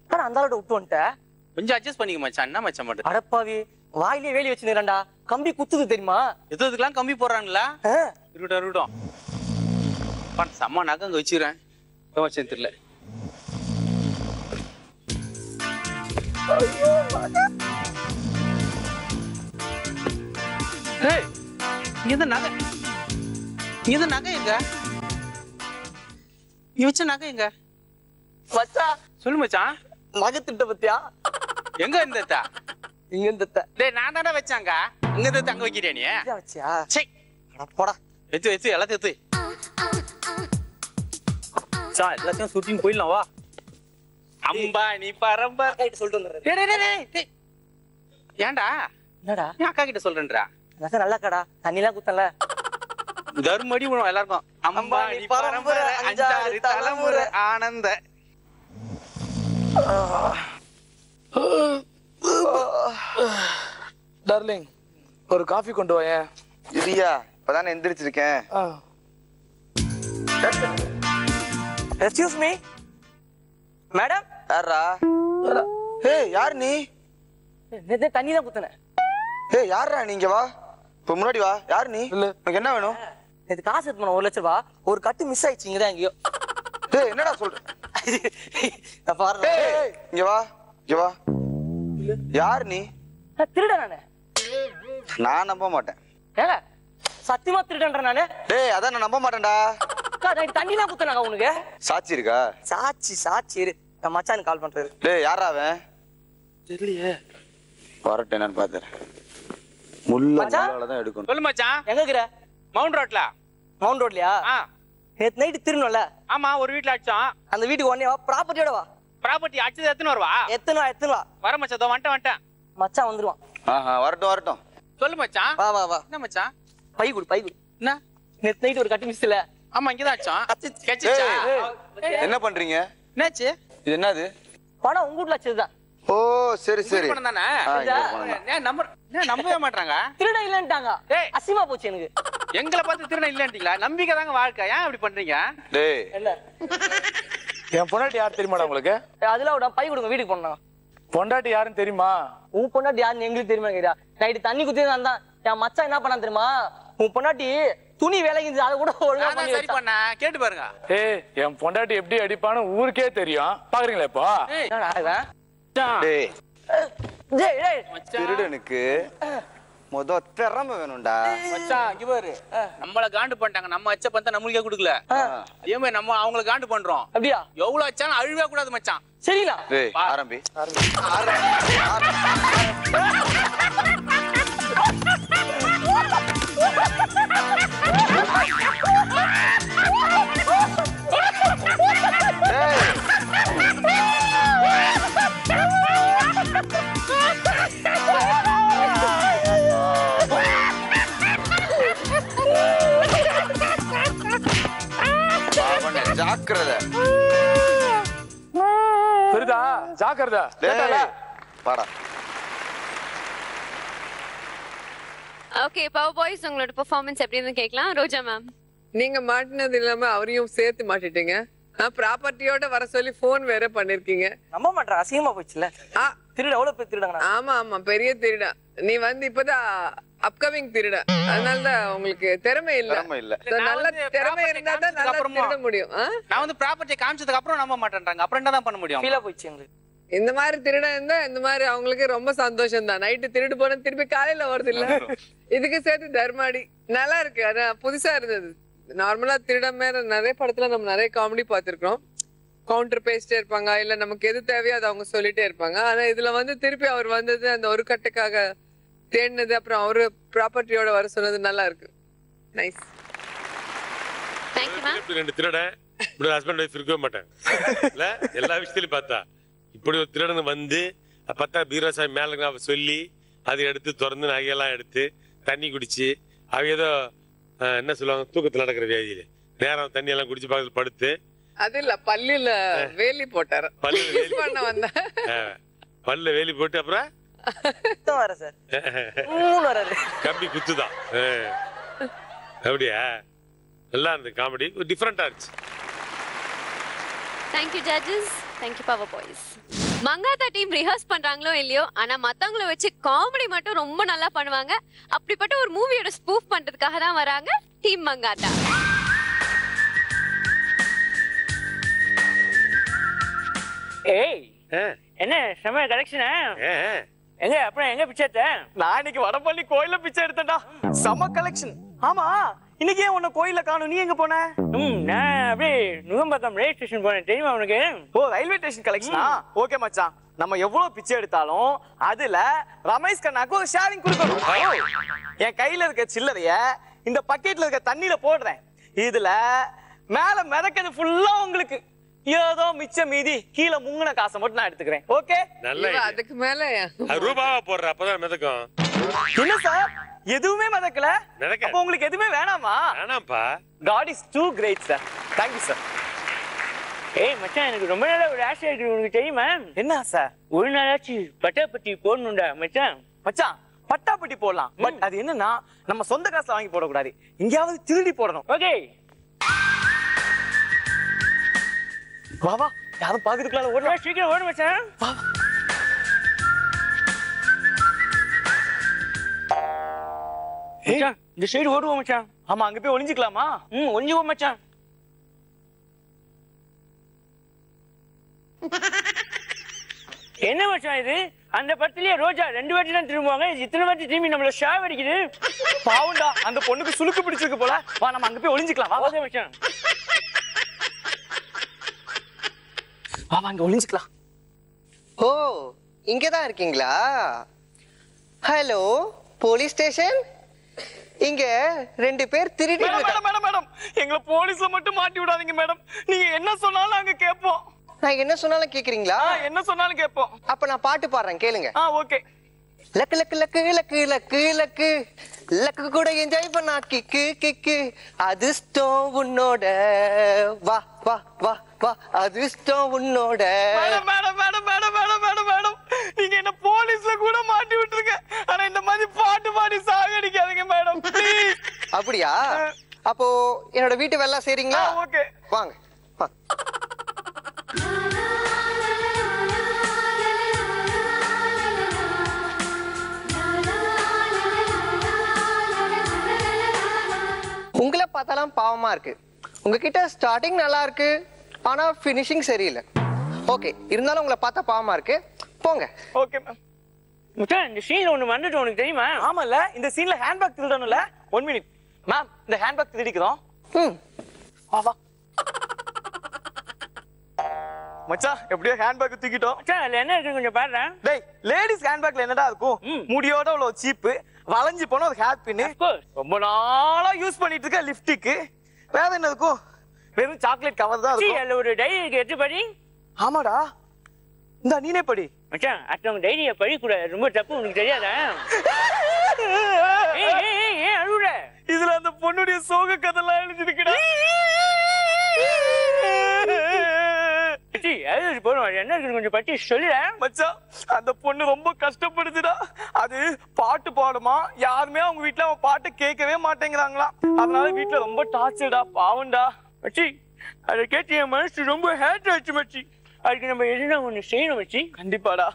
N: நான் அந்த ஆளோட விட்டு வந்துட்டேன்.
L: கொஞ்சம் அட்ஜஸ்ட் பண்ணிக்க மச்சான். என்ன மச்சான் மட்டும்?
N: அடப்பாவி வாயிலே வேலி வச்சுக்கிறேன்டா. கம்பி குத்துது தெரியுமா?
L: எதுக்கெல்லாம் கம்பி போடுறாங்களா? இருக்கட்டும். செம்ம நகை அங்க வச்சுக்கிறேன். வச்சேன் தெரியல. இங்க நகை எங்க? நீ வச்ச நகை எங்க?
N: மச்சான்
L: சொல்லு மச்சான்.
N: நகை திட்ட பத்தியா?
L: எங்க இருந்த?
N: இங்க இருந்த.
L: டேய் நான் தானே வச்சாங்க. இங்க இருந்து அங்க வைக்கிறியா நீ?
N: வச்சியா?
L: சே
N: போடா.
L: எத்து எல்லாத்தையும் எத்து. எல்லாத்தையும் சுட்டின்னு போயிடலாம் வா. அம்பா நீ பரம்பர்
N: சொல்லிட்டு வந்துடுறேன்.
L: ஏன்டா?
N: என்னடா?
L: நீ அக்கா கிட்ட சொல்றேன்றா?
N: நகை நல்லா கடா. தண்ணிலாம் குத்தல.
L: தர்மடி உணவு எல்லாருக்கும். அம்பா நீ பரம்பரை 5 தலைமுறை ஆனந்த.
M: டார்லிங் ஒரு காஃபி கொண்டு வாயேன்.
I: இரியா இப்பதானே எந்திரிச்சிருக்கேன்.
N: Excuse me madam.
I: யாரா? ஏய் யார் நீ?
N: நேத்து தண்ணி தான் குத்துனேன்.
I: ஏய் யாரா நீங்க? வா இப்ப முன்னாடி வா. யார் நீ? உனக்கு என்ன வேணும்?
N: நேத்து காசு எடுத்து போன 1 லட்சம் ரூபாய். ஒரு கட்டு மிஸ் ஆயிடுச்சு இங்கதான் எங்கேயோ.
I: ஏய் என்னடா சொல்ற?
N: பாரு
I: இங்க வா இங்க வா. யார் நீ?
N: திருட நானு.
I: நான் நம்ப மாட்டேன்.
N: ஏங்க சத்தியமா திருடன்ற நானு.
I: டேய் அதான் நான் நம்ப மாட்டேன்டா.
N: தண்ணி தான் குத்துனாங்க உனக்கு.
I: சாட்சி இருக்கா?
N: சாட்சி இரு. நான் மச்சானுக்கு கால் பண்றாரு.
I: டேய் யாரா அவன்?
N: தெரியலையே.
I: வரட்டும் என்னன்னு பாத்துறேன். முள்ளால தான் எடுக்கணும்.
L: சொல்லு மச்சான்.
N: எங்க இருக்கற?
L: மவுண்ட் ரோட்ல.
N: மவுண்ட் ரோட்லயா? நேத்து நைட் திருடணும்ல.
L: ஆமா ஒரு வீட்ல அடிச்சோம்.
N: அந்த வீட்டுக்கு ஒண்ணே வா. ப்ராப்பர்ட்டியோட வா.
L: ப்ராப்பர்ட்டி அடிச்சது எத்தனை வருவா?
N: எத்தனை வா.
L: வர மச்சான். வந்துட்டேன்.
N: மச்சான் வந்துருவான்.
I: வரட்டும்.
L: சொல்லு மச்சான்.
N: வா.
L: என்ன மச்சான்?
N: பை குடு. என்ன? நேத்து நைட் ஒரு கட்டு மிஸ் இல்ல.
L: ஆமா இங்கதான் அடிச்சோம். கேச்சிச்சா?
I: என்ன பண்றீங்க?
L: என்னாச்சு?
I: இது என்னது?
N: பணம் உங்க வீட்ல வச்சதுதான்.
I: ஓ சரி.
L: பணம் தானே? நம்பவே மாட்டாங்க.
N: திருட இல்லன்ட்டாங்க. அசிமா போச்சு எனக்கு.
L: எங்களை பார்த்து திருட இல்லன்ட்டீங்களா? நம்பிக்கை தாங்க வாழ்க்கை. ஏன் அப்படி பண்றீங்க?
I: டேய்
N: என்ன?
M: என் பொண்டாட்டி யார் தெரியுமாடா உங்களுக்கு?
N: அதெல்லாம் விட பை கொடுங்க வீட்டுக்கு போனா.
M: பொண்டாட்டி யாருன்னு தெரியுமா?
N: உன் பொண்டாட்டி யாருன்னு எங்களுக்கு தெரியுமா கேட்டா? நைட்டு தண்ணி குத்தி தான் என் மச்சான் என்ன பண்ணா தெரியுமா? உன் பொண்டாட்டி துணி வேலைக்கு அதை கூட ஒழுங்கா பண்ணி
L: சரி பண்ண கேட்டு பாருங்க.
M: ஏய் என் பொண்டாட்டி எப்படி அடிப்பான்னு ஊருக்கே தெரியும். பாக்குறீங்களா இப்போ?
I: திருடனுக்கு முத திறமை வேணும்டா.
L: மச்சான் இங்க பாரு. நம்மள காண்டு பண்ணிட்டாங்க. நம்ம அச்ச பண்ற நம்மளுக்கே கொடுக்கல. அதே மாதிரி நம்ம அவங்கள காண்டு பண்றோம்.
N: அப்படியா?
L: எவ்வளவு அச்சாலும் அழுவே கூடாது மச்சான்.
N: சரிங்களா?
I: டேய் ஆரம்பி. ஜாக்கிரதை
K: பெருதா ஜாக்கிரதா
I: பாடா.
B: ஓகே பவர் பாய்ஸ் உங்களோட பெர்ஃபார்மன்ஸ் எப்படின்னு கேட்கலாம். ரோஜா மேம்.
E: நீங்க மாட்டினது இல்லாம அவரையும் சேர்த்து மாட்டிட்டீங்க. ப்ராப்பர்ட்டியோட வர சொல்லி போன் வேற பண்ணிருக்கீங்க.
N: நம்ப மாட்டேன், அசிங்கமா போச்சுல. திருட எவ்வளவு பேர் திருடாங்க.
E: ஆமா ஆமா பெரிய திருடா. நீ வந்து இப்பதான் அப்கமிங் திருடா. அதனாலதான் உங்களுக்கு திறமை இல்ல. நல்ல திறமை இருந்தா தான் நல்லா திருட முடியும்.
L: நான் வந்து ப்ராப்பர்ட்டி காமிச்சதுக்கு அப்புறம் நம்ப மாட்டேன்றாங்க. அப்புறம் என்ன தான் பண்ண முடியும்?
N: ஃபீலா போச்சு எங்களுக்கு.
E: இந்த மாதிரி திருட இருந்தா இந்த மாதிரி அவங்களுக்கு ரொம்ப சந்தோஷம் தான். நைட்டு திருடு போன திருப்பி காலையில வருது இல்ல. இதுக்கு சேர்த்து தர்மாடி நல்லா இருக்கு. அதான் புதுசா இருந்தது. நார்மலா திருட மேல நிறைய படத்துல நம்ம நிறைய காமெடி பார்த்திருக்கோம். கவுண்டர் பேசிட்டே இருப்பாங்க, இல்ல நமக்கு எது தேவையோ அதை அவங்க சொல்லிட்டே இருப்பாங்க. ஆனா இதுல வந்து திருப்பி அவர் வந்தது அந்த ஒரு கட்டுக்காக தேடினது, அப்புறம் அவரு ப்ராப்பர்ட்டியோட வர சொன்னது நல்லா இருக்கு. நைஸ்.
F: ரெண்டு திருட இப்படி ஹஸ்பண்ட் ஒய்ஃப் இருக்கவே மாட்டாங்க இல்ல. எல்லா விஷயத்திலயும் பார்த்தா இப்படி ஒரு திருடன் வந்து பார்த்தா பீரோசாமி மேல சொல்லி அதை எடுத்து திறந்து நகையெல்லாம் எடுத்து தண்ணி குடிச்சு அவ ஏதோ என்ன சொல்லுவாங்க தூக்கத்தில் நடக்கிற வியாதியில நேரம் தண்ணி எல்லாம் குடிச்சு பக்கத்துல படுத்து
E: அது இல்ல பல்லுல வேலி போட்டாரு.
F: பல்ல வேலி போட்டு அப்புறம் கம்பி குத்துதான். அப்படியா நல்லா இருந்தது காமெடி, டிஃபரெண்டா இருந்துச்சு.
B: Thank you judges. Thank you Power Boys. Mankatha team rehearse பண்றாங்களோ இல்லையோ, ஆனா மத்தவங்கள வச்சு காமெடி மட்டும் ரொம்ப நல்லா பண்ணுவாங்க. அப்படிப்பட்ட ஒரு மூவியோட ஸ்பூஃப் பண்றதுக்காக தான் வராங்க டீம் மங்காத்தா.
N: ஏய் என்ன செம கலெக்ஷனா? எங்க அப்புறம் எங்க பிச்சை எடுத்த? நான் இன்னைக்கு வடபள்ளி கோயில்ல பிச்சை எடுத்தேன்டா. செம கலெக்ஷன். ஆமா இன்னைக்கு ஏன் உன்னை கோயில்ல காணும்? நீ எங்க போன? நான் அப்படியே நுகம்பத்தம் ரயில்வே ஸ்டேஷன் போனேன். தெரியுமா உனக்கு? ஓ ரயில்வே ஸ்டேஷன் கலெக்ஷனா? ஓகே மச்சான், நம்ம எவ்வளவு பிச்சை எடுத்தாலும் அதுல ரமேஷ் கண்ணாக்கு ஒரு ஷேரிங் கொடுக்கணும். என் கையில இருக்க சில்லறைய இந்த பக்கெட்ல இருக்க தண்ணியில போடுறேன். இதுல மேல மிதக்கிறது ஃபுல்லா உங்களுக்கு, ஏதோ மிச்ச மீதி கீழே முங்குன காசை மட்டும் நான் எடுத்துக்கிறேன். ஓகே
E: நல்ல. அதுக்கு மேல
F: ரூபாவா போடுற அப்பதான் மிதக்கும்.
N: என்ன சார் எதுவுமே மிதக்கல? அப்ப உங்களுக்கு எதுவுமே வேணாமா?
F: வேணாம்ப்பா.
N: God is too great sir. Thank you sir. ஏய் மச்சான், எனக்கு ரொம்ப நாளா ஒரு ஆசை இருக்கு, உனக்கு தெரியுமா? என்ன சார்? ஒரு நாளாச்சு பட்டாப்பட்டி போடணும்டா மச்சான். மச்சான் பட்டாப்பட்டி போடலாம், பட் அது என்னன்னா நம்ம சொந்த காசுல வாங்கி போடக்கூடாது, எங்கேயாவது திருடி போடணும். ஓகே வா வா, யாரும் பாக்குறதுக்குள்ள ஓடுறா. சீக்கிரம் ஓடு மச்சான். வா மச்சான், இந்த சைடு ஓடுவோம் மச்சான். ஆமா அங்க போய் ஒளிஞ்சுக்கலாமா? ஒளிஞ்சுவோம் மச்சான். என்ன மச்சான் இது? அந்த படத்திலேயே ரோஜா 2 வாட்டி தான் திரும்புவாங்க, இத்தனை வாட்டி திரும்பி நம்மள ஷாவ் அடிக்குது. பாவுண்டா, அந்த பொண்ணுக்கு சுளுக்கு பிடிச்சிருக்கு போல. வா நம்ம அங்க போய் ஒளிஞ்சுக்கலாம். வா ஓகே மச்சான். வா அங்க ஒளிஞ்சுக்கலாம்.
O: ஓ இங்கதான் இருக்கீங்களா? Hello police station. இங்க 2 பேர் திருடி.
N: மேடம் மேடம், எங்களை போலீஸ்ல மட்டும் மாட்டி விடாதீங்க மேடம். நீங்க என்ன சொன்னாலும் நாங்க கேட்போம்.
O: நான் என்ன சொன்னாலும் கேக்குறீங்களா?
N: என்ன சொன்னாலும் கேட்போம்.
O: அப்ப நான் பாட்டு பாடுறேன், கேளுங்க.
N: Okay.
O: Luck luck luck luck luck luck luck கூட என்ஜாய் பண்ணா கிக்கு கிக்கு. அதிர்ஷ்டம் உன்னோட, வா வா வா வா, அதிர்ஷ்டம் உன்னோட.
N: Madam madam madam madam madam madam madam, நீங்க என்ன போலீஸ்ல கூட மாட்டி விட்டுருங்க. ஆனா இந்த மாதிரி பாட்டு பாடி சாகடிக்காதீங்க மேடம் ப்ளீஸ்.
O: அப்படியா? அப்போ என்னோட வீட்டு வேலை செய்றீங்களா?
N: ஓகே
O: வாங்க. உங்களை பார்த்தாலும் பாவமா இருக்கு. உங்ககிட்ட ஸ்டார்டிங் நல்லா இருக்கு, ஆனா ஃபினிஷிங் சரியில்லை. ஓகே, இருந்தாலும் உங்களை பார்த்தா பாவமா இருக்கு, போங்க.
N: Okay ma'am. மச்சான், இந்த சீன்ல ஒண்ணு வந்துட்டு உனக்கு தெரியுமா? ஆமால, இந்த சீன்ல ஹேண்ட்பேக் திருடணும்ல. 1 மினிட் மேம், இந்த ஹேண்ட்பேக் திருடிக்கிறோம். வா வா மச்சான், எப்படியோ ஹேண்ட்பேக் தூக்கிட்டோம். மச்சான், அதுல என்ன இருக்கு கொஞ்சம் பாருடா. டேய், லேடிஸ் ஹேண்ட்பேக்ல என்னடா இருக்கும்? முடியோட அவ்வளவு சீப், வளைஞ்சு போன ஒரு ஹேர் பின், ரொம்ப நாளா யூஸ் பண்ணிட்டு இருக்க லிப்ஸ்டிக், வேற என்ன இருக்கும்? வெறும் சாக்லேட் கவர் தான் இருக்கும். அதுல ஒரு டைரி இருக்கு, எடுத்து படி. ஆமாடா, இந்த நீனே படி. மச்சான் அடுத்தவங்க தைரிய பழிக்கூடாது, ரொம்ப தப்பு, உனக்கு தெரியாதா? ஏன் அழுகுற?
O: இதுல அந்த பொண்ணுடைய சோக கதைலாம் எழுதிருக்கடா.
N: என்ன இருக்கு கொஞ்சம் பத்தி சொல்லுற
O: மச்சான். அந்த பொண்ணு ரொம்ப கஷ்டப்படுதுடா. அது பாட்டு பாடுமா, யாருமே அவங்க வீட்டுல அவன் பாட்டு கேட்கவே மாட்டேங்கிறாங்களா. அதனால வீட்டுல ரொம்ப டார்ச்சர்டா, பாவம்டா.
N: மச்சி அதை கேட்டு என் மனசு ரொம்ப ஹேட் ஆச்சு மச்சி. அதுக்கு நம்ம எதுனா ஒண்ணு செய்யணும் மச்சி.
O: கண்டிப்பாடா.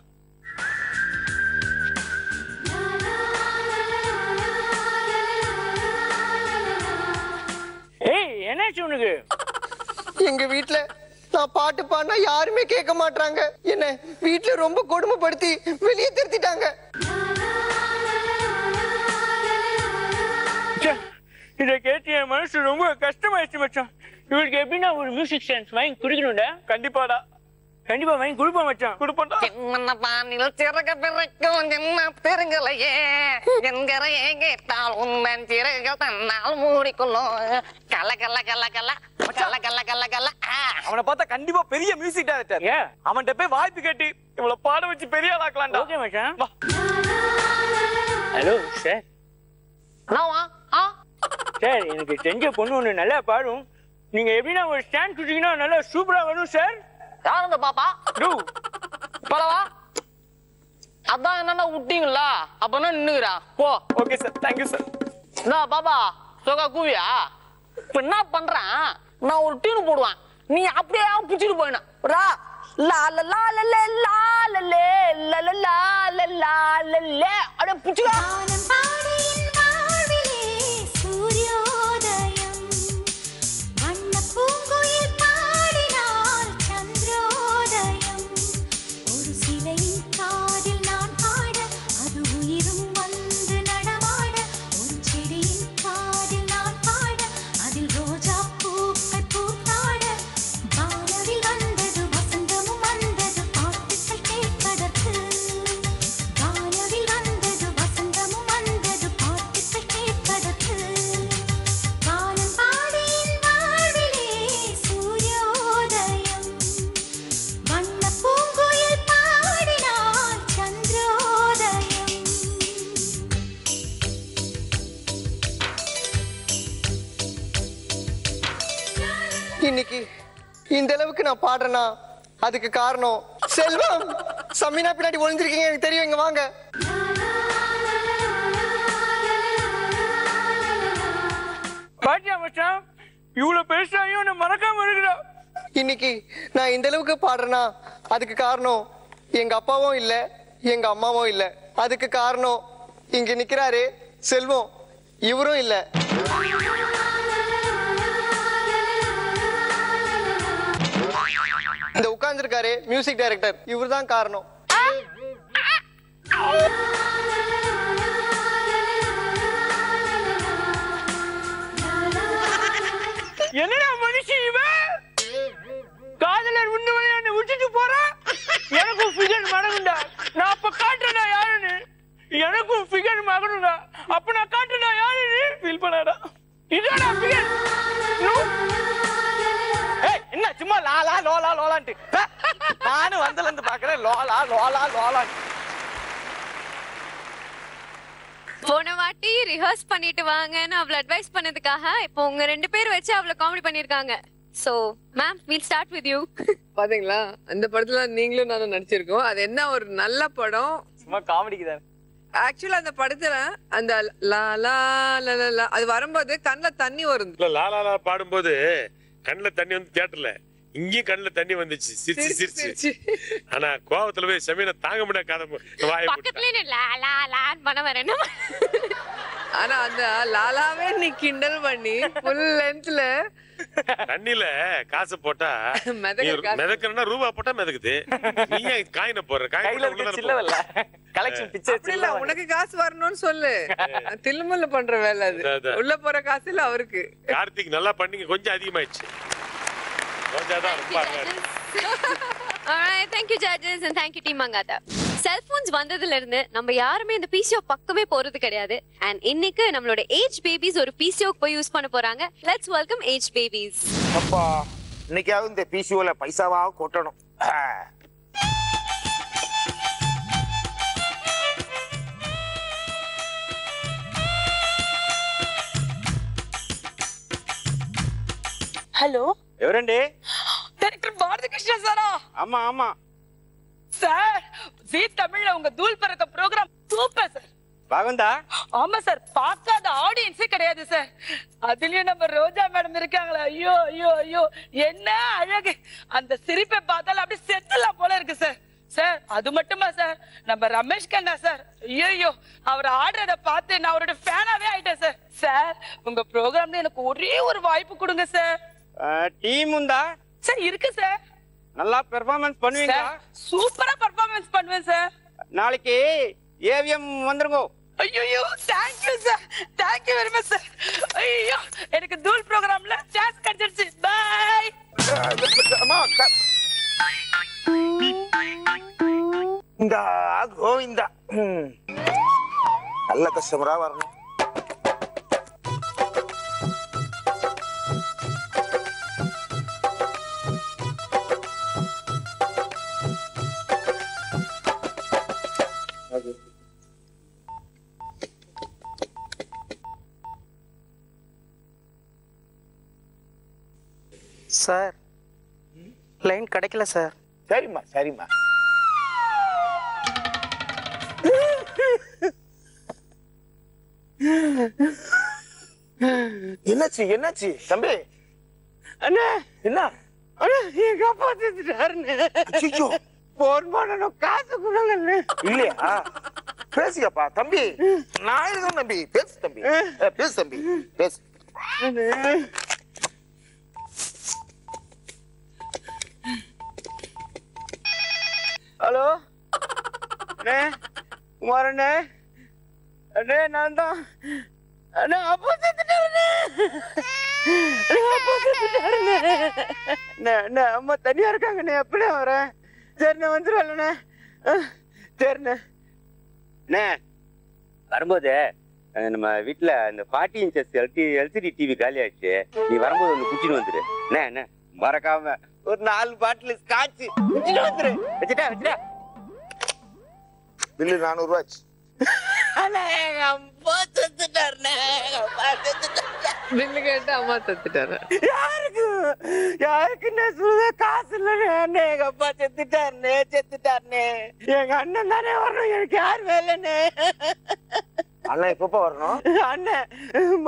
N: ஏய் என்னாச்சு உனக்கு?
O: எங்க வீட்டுல நான் பாட்டு பாடினா யாருமே கேட்க மாட்டாங்க. என்ன வீட்டுல ரொம்ப கொடுமைப்படுத்தி வெளியே திருத்திட்டாங்க.
N: இதை கேட்டு என் மனசு ரொம்ப கஷ்டமாயிடுச்சு மச்சான். இவருக்கு எப்படின்னா ஒரு மியூசிக் சென்ஸ் வாங்கி குடிக்கணும்டா.
O: கண்டிப்பாடா.
N: கண்டிப்பா வாங்கி கொடுப்போம் மச்சான்.
O: கொடுப்போம்டா.
P: என்ன பானில் சிறக பிறக்கும் என்ன பெருங்கலையே என்கரையே கேட்டால் உந்தன் சிறகுகள் தன்னால் மூடிக்கொள்ளும் கல கல கல கல கல கல கல கல.
O: அவனை பார்த்தா கண்டிப்பா பெரிய மியூசிக் டைரக்டர். அவன்கிட்ட போய் வாய்ப்பு கேட்டு இவளை பாட வச்சு பெரிய ஆளாக்கலாம்டா.
N: ஓகே மச்சான். Hello sir. சார் எனக்கு தெரிஞ்ச பொண்ணு ஒண்ணு நல்லா பாடும். நீங்க எப்படின்னா ஒரு ஸ்டாண்ட் குடிச்சீங்கன்னா நல்லா சூப்பரா வரும் சார்.
P: யாருங்க பாப்பா? பலவா அதான் என்னன்னா விட்டீங்களா, அப்பனா நின்னுக்கிறா போ.
O: Okay sir, thank you sir.
P: நான் பாப்பா சொகா கூவியா இப்ப என்ன பண்றேன், நான் ஒரு டீனு போடுவேன், நீ அப்படியே பிடிச்சிட்டு போயிடணும். அப்படியே பிடிச்சிக்கா.
O: இன்னைக்கு இந்த அளவுக்கு நான் பாடுறேன்னா அதுக்கு காரணம் செல்வம். சமீனா பின்னாடி ஒளிஞ்சிருக்கீங்க, எனக்கு தெரியும். இங்க வாங்க.
N: பாட்டியா மச்சான் இவ்வளவு பெருசாயும் என்ன மறக்காம இருக்கிறா.
O: இன்னைக்கு நான் இந்த அளவுக்கு பாடுறேன்னா அதுக்கு காரணம் எங்க அப்பாவும் இல்ல, எங்க அம்மாவும் இல்ல. அதுக்கு காரணம் இங்க நிக்கிறாரு செல்வம், இவரும் இல்ல. இந்த உட்கார்ந்துருக்காரு மியூசிக் டைரக்டர், இவர் தான் காரணம்.
N: என்னடா மனுஷன் இவன்? காதலர் உண்மையை என்ன விட்டுட்டு போறா. எனக்கும் ஃபிகர் மகனுண்டா. நான் அப்ப காட்டுறா யாருன்னு. எனக்கும் ஃபிகர் மகனுண்டா. அப்ப நான் காட்டுறா யாருன்னு ஃபீல் பண்ணாடா. இதோட ஃபிகர்
O: என்ன சும்மா லாலா லோலா லோலான்ட்டு நானும் வந்தல இருந்து பாக்குறேன். லோலா லோலா லோலான்ட்டு.
B: போன வாட்டி ரிஹர்ஸ் பண்ணிட்டு வாங்கன்னு அவளை அட்வைஸ் பண்ணதுக்காக இப்போ உங்க 2 பேர் வச்சு அவ்வளவு காமெடி பண்ணிருக்காங்க. So ma'am we'll start with you.
E: பாத்தீங்களா அந்த படத்துல நீங்களும் நானும் நடிச்சிருக்கோம். அது என்ன ஒரு நல்ல படம்,
O: சும்மா காமெடிக்கு தான்.
E: ஆக்சுவலா அந்த படத்துல அந்த லா லா லா லா அது வரும்போது கண்ணுல தண்ணி வரும்.
F: லாலா பாடும்போது கண்ணுல தண்ணி வந்து தியேட்டர்ல இங்கேயும் கண்ணுல தண்ணி வந்துச்சு, சிரிச்சு சிரிச்சு. ஆனா கோவத்துல போய் செமீனா தாங்க முடியாத கதை வாயை
B: பக்கத்துல லா லா லான்னு பண்ண வரேன்.
E: ஆனா அந்த லாலாவே நீ கிண்டல் பண்ணி ஃபுல் லென்த்ல
F: தண்ணில காசு போட்டா மிதக்கணும்னா ரூபா போட்டா மிதக்குது. நீ ஏன் காயின போடுற?
E: இல்ல உனக்கு காசு வரணும்னு சொல்லு. தில்லுமல்ல பண்ற வேலை அது. உள்ள போற காசு இல்ல அவருக்கு.
F: கார்த்திக் நல்லா பண்ணீங்க, கொஞ்சம் அதிகமாயிடுச்சு.
B: Alright, thank you judges and thank you team Mangata. Cell phones வந்ததுல இருந்து நம்ம யாருமே இந்த பிசிஓ பக்கமே போறது கிடையாது. அண்ட் இன்னைக்கு நம்மளோட ஏஜ் பேபிஸ் ஒரு பிசிஓ போய் யூஸ் பண்ண போறாங்க. Let's welcome age babies.
Q: அப்பா இன்னைக்காவது இந்த பிசிஓல பைசாவா கொட்டணும். హలో
L: ఎవరండి?
Q: డైరెక్టర్ பாரதிகிருஷ்ணன் சாரா?
L: ஆமா ஆமா
Q: சார், ஜீ தமிழ்ல உங்க தூள் பறக்க ப்ரோகிராம் சூப்பர் சார்.
L: బాగుందా?
Q: ஆமா சார், பார்க்காத ஆடியன்ஸே கிடையாது சார். அதுலயும் நம்ம ரோஜா மேடம் இருக்காங்களா, ஐயோ ஐயோ ஐயோ என்ன அழகு. அந்த சிரிப்பை பார்த்தாலும் அப்படி செத்துலாம் போல இருக்கு சார். சார் அது மட்டுமா சார், நம்ம ரமேஷ் கண்ணா சார், ஐயோ அவர் ஆடுறத பார்த்து நான் அவரோட ஃபேனாவே ஆயிட்டேன் சார். சார் உங்க ப்ரோகிராம்ல எனக்கு ஒரே ஒரு வாய்ப்பு கொடுங்க சார்.
L: டீம் உண்டா?
Q: சார் இருக்கு சார்.
L: நல்லா பெர்ஃபார்மன்ஸ் பண்ணுவீங்க?
Q: சூப்பரா பெர்ஃபார்மன்ஸ் பண்ணுவேன் சார்.
L: நாளைக்கு ஏவிஎம் வந்துருங்க.
Q: ஐயோ thank you sir, thank you very much sir. ஐயோ எனக்கு தூள் ப்ரோகிராம்ல சான்ஸ் கிடைச்சிருச்சு. பை.
M: இந்த கோவிந்தா நல்ல கஸ்டமரா வரணும்.
O: சார் லைன் கிடைக்கல சார்.
M: சரிம்மா சரிம்மா. என்னாச்சு என்னாச்சு தம்பி?
L: அண்ணா
M: என்ன?
L: அண்ணா எங்க அப்பா செத்துட்டாருன்னு.
M: ஐயோ
L: போன் பண்ணணும், காசு கொடுங்க.
M: இல்லையா? பேசுங்கப்பா தம்பி, நான் இருக்கேன் தம்பி. பேசு தம்பி, பேசு தம்பி, பேசு.
L: ஹலோ அண்ணே, குமார் அண்ணே. அண்ணே நான் தான் அண்ணே, அப்பா செத்துட்டாருண்ணே. அப்பா செத்துட்டாருண்ணே. அண்ணே அம்மா தனியா இருக்காங்கண்ணே, அப்படியே வரேன். சரிண்ணே வந்துடுவாங்கண்ணே. சரிண்ணே. அண்ணே வரும்போது நம்ம வீட்டுல இந்த 40 இன்ச்சஸ் எல்சிடி டிவி காலி ஆயிடுச்சு. நீ வரும்போது ஒன்று குச்சின்னு வந்துரு. என்ன மறக்காம ஒரு 4 பாட்டில் ஸ்காட்ச் குச்சின்னு வந்துரு. வச்சுட்டா வச்சுட்டா.
M: பில்லு 400 ரூபாய்.
L: அம்மா செத்துட்டாருண்ணே.
E: பில்லு கேட்டு அம்மா செத்துட்டாரு.
L: யாருக்குன்னு சொல்லுத காசு இல்லைண்ணே. அண்ணே எங்க அப்பா செத்துட்டாருண்ணே, செத்துட்டாருண்ணே. எங்க அண்ணன் தானே வரணும், எனக்கு யார் வேலைண்ணே.
M: அண்ணா எப்பப்ப வரணும்?
L: அண்ணன்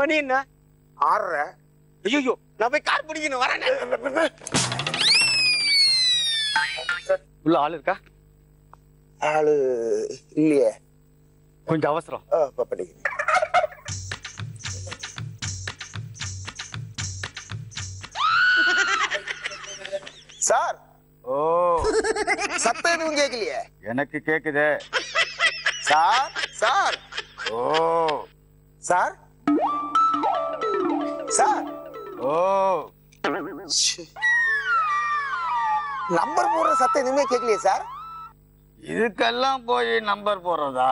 L: மணி என்ன
M: 6:30.
L: ஐயோ நான் போய் கார் பிடிக்கணும், வரேன். உள்ள ஆள் இருக்கா?
M: ஆளு இல்லையே,
L: கொஞ்சம் அவசரம்.
M: படிக்க சார்.
L: ஓ
M: சத்தம் எதுவும் கேட்கலையே?
L: எனக்கு கேக்குது
M: சார். சார்.
L: ஓ
M: சார். சார்.
L: ஓ
M: நம்பர் போடுற சத்தம் எதுவுமே கேட்கலையே சார்?
L: இதுக்கெல்லாம் போய் நம்பர் போடுறதா?